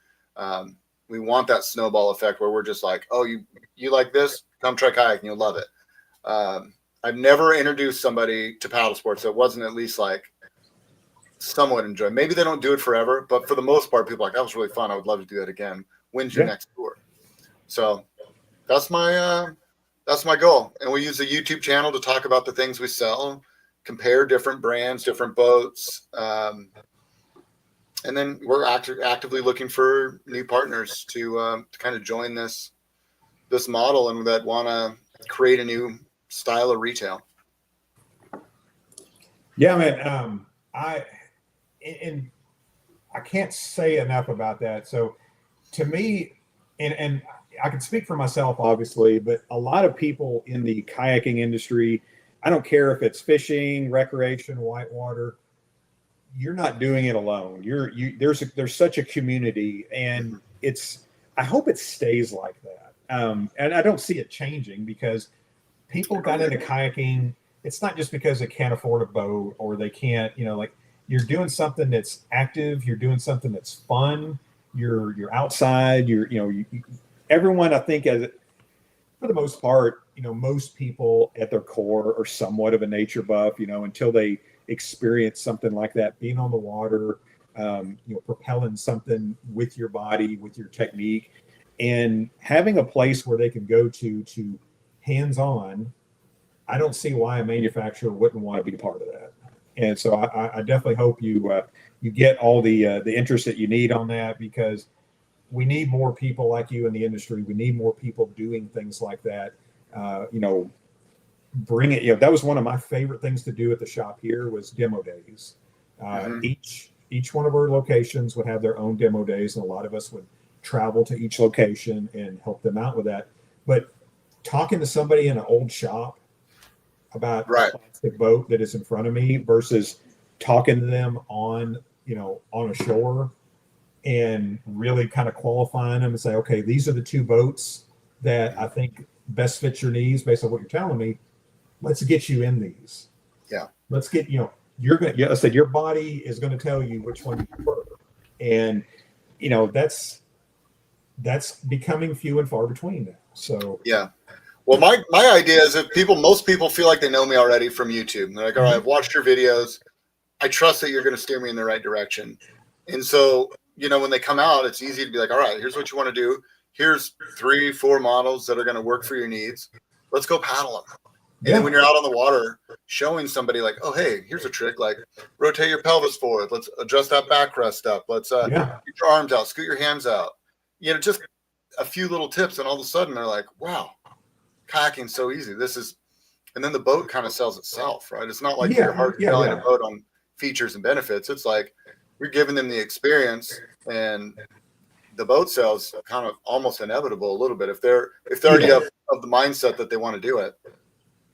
B: We want that snowball effect where we're just like, oh, you like this? Come try kayak and you'll love it. I've never introduced somebody to paddle sports that wasn't at least like somewhat enjoy. Maybe they don't do it forever, but for the most part, people are like, that was really fun. I would love to do that again. When's your next tour? So that's my goal. And we use the YouTube channel to talk about the things we sell, compare different brands, different boats. And then we're actively looking for new partners to kind of join this model and that want to create a new style of retail.
A: Yeah, man. I can't say enough about that. So to me, and I can speak for myself, obviously, but a lot of people in the kayaking industry, I don't care if it's fishing, recreation, whitewater, you're not doing it alone. There's such a community, and I hope it stays like that. And I don't see it changing because people got into kayaking. It's not just because they can't afford a boat or they can't, like you're doing something that's active. You're doing something that's fun. You're outside. Everyone, I think, for the most part, most people at their core are somewhat of a nature buff, until they experience something like that, being on the water, propelling something with your body, with your technique, and having a place where they can go to hands-on. I don't see why a manufacturer wouldn't want to be part of that. And so I definitely hope you get all the interest that you need on that, because we need more people like you in the industry. We need more people doing things like that. Bring it. That was one of my favorite things to do at the shop here was demo days. Each one of our locations would have their own demo days, and a lot of us would travel to each location and help them out with that. But talking to somebody in an old shop about a plastic boat that is in front of me versus talking to them on a shore and really kind of qualifying them and say, okay, these are the two boats that I think best fit your needs based on what you're telling me. Let's get you in these.
B: Yeah.
A: Let's get, you're going to, yeah, I said your body is going to tell you which one you prefer. And, that's becoming few and far between now. So,
B: yeah. Well, my idea is that most people feel like they know me already from YouTube. They're like, all right, I've watched your videos. I trust that you're going to steer me in the right direction. And so, when they come out, it's easy to be like, all right, here's what you want to do. Here's 3-4 models that are going to work for your needs. Let's go paddle them. And then when you're out on the water, showing somebody like, oh, hey, here's a trick, like rotate your pelvis forward. Let's adjust that backrest up. Let's get your arms out, scoot your hands out. Just a few little tips. And all of a sudden they're like, wow, kayaking's so easy. And then the boat kind of sells itself, right? It's not like you're hard selling a boat on features and benefits. It's like we're giving them the experience, and the boat sales kind of almost inevitable a little bit if they're already of the mindset that they want to do it.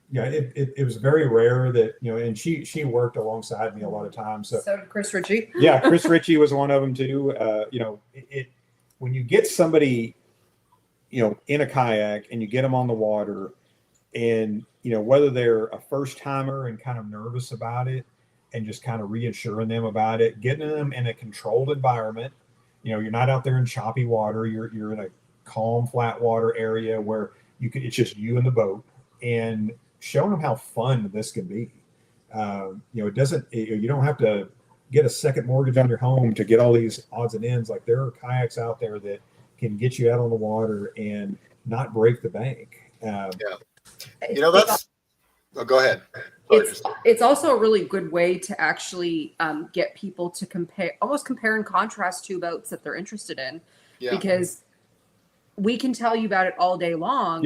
A: Yeah, it was very rare that, and she worked alongside me a lot of times.
C: So did Chris Ritchie.
A: Yeah, Chris Ritchie was one of them too. When you get somebody, in a kayak and you get them on the water, and whether they're a first timer and kind of nervous about it, and just kind of reassuring them about it, getting them in a controlled environment. You're not out there in choppy water. You're in a calm, flat water area where it's just you and the boat, and showing them how fun this can be. You don't have to get a second mortgage on your home to get all these odds and ends. Like, there are kayaks out there that can get you out on the water and not break the bank.
B: Go ahead.
C: It's also a really good way to actually get people to compare and contrast two boats that they're interested in, because we can tell you about it all day long,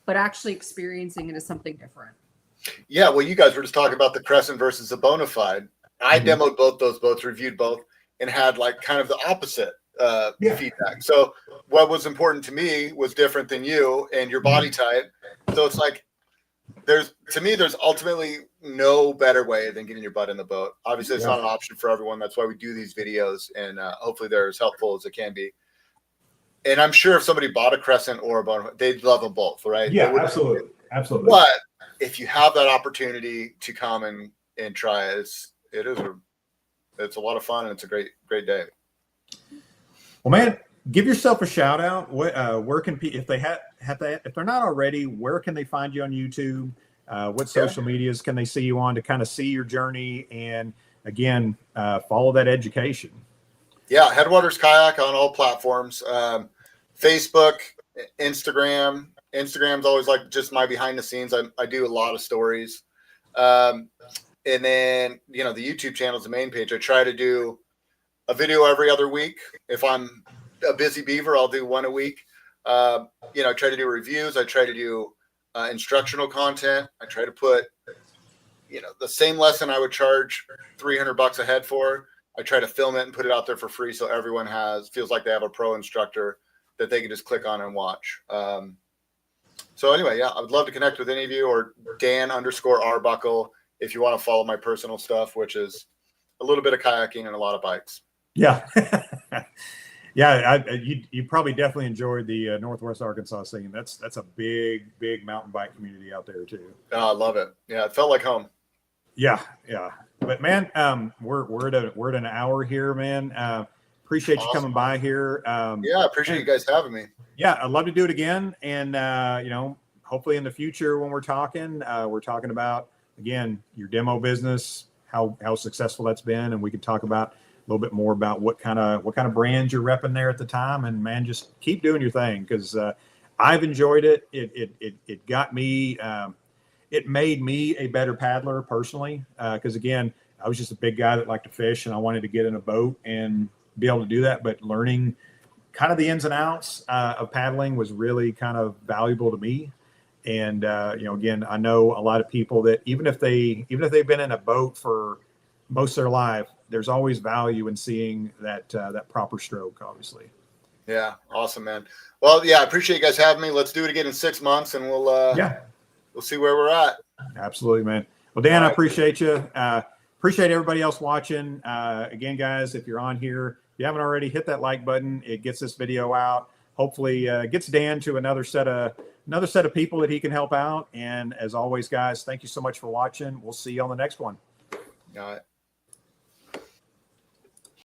C: but actually experiencing it is something different.
B: Yeah, well, you guys were just talking about the Crescent versus the Bonafide. I demoed both those boats, reviewed both, and had like kind of the opposite feedback. So what was important to me was different than you and your body type. So it's like, there's ultimately no better way than getting your butt in the boat. Obviously, it's not an option for everyone. That's why we do these videos, and hopefully they're as helpful as it can be. And I'm sure if somebody bought a Crescent or a Bonafide, they'd love them both, right?
A: Yeah, absolutely.
B: But if you have that opportunity to come and try it, it's a lot of fun, and it's a great day.
A: Well, man, give yourself a shout out. Where can people, if they're not already, where can they find you on YouTube? What social medias can they see you on to kind of see your journey and, again, follow that education?
B: Yeah, Headwaters Kayak on all platforms. Facebook, Instagram. Instagram's always like just my behind the scenes. I do a lot of stories. And then, the YouTube channel is the main page. I try to do a video every other week. If I'm a busy beaver, I'll do one a week. I try to do reviews. I try to do instructional content. I try to put, the same lesson I would charge $300 a head for. I try to film it and put it out there for free, so everyone feels like they have a pro instructor that they can just click on and watch. So anyway, I would love to connect with any of you, or Dan _Arbuckle if you want to follow my personal stuff, which is a little bit of kayaking and a lot of bikes.
A: Yeah. You probably definitely enjoyed the Northwest Arkansas scene. That's a big mountain bike community out there too.
B: Oh, I love it. Yeah, it felt like home.
A: Yeah. But man, we're at an hour here, man. Appreciate you coming by here.
B: I appreciate you guys having me.
A: Yeah, I'd love to do it again, and hopefully in the future when we're talking about, again, your demo business, how successful that's been, and we could talk about a little bit more about what kind of brands you're repping there at the time. And man, just keep doing your thing, because I've enjoyed it. It got me. It made me a better paddler personally, because again, I was just a big guy that liked to fish, and I wanted to get in a boat and be able to do that. But learning kind of the ins and outs of paddling was really kind of valuable to me. And again, I know a lot of people that even if they've been in a boat for most of their life, there's always value in seeing that proper stroke, obviously.
B: Yeah. Awesome, man. Well, I appreciate you guys having me. Let's do it again in 6 months, and we'll see where we're at.
A: Absolutely, man. Well, Dan, I appreciate you. Appreciate everybody else watching. Again, guys, if you're on here, if you haven't already, hit that like button. It gets this video out. Hopefully gets Dan to another set of people that he can help out. And as always, guys, thank you so much for watching. We'll see you on the next one.
B: Yeah,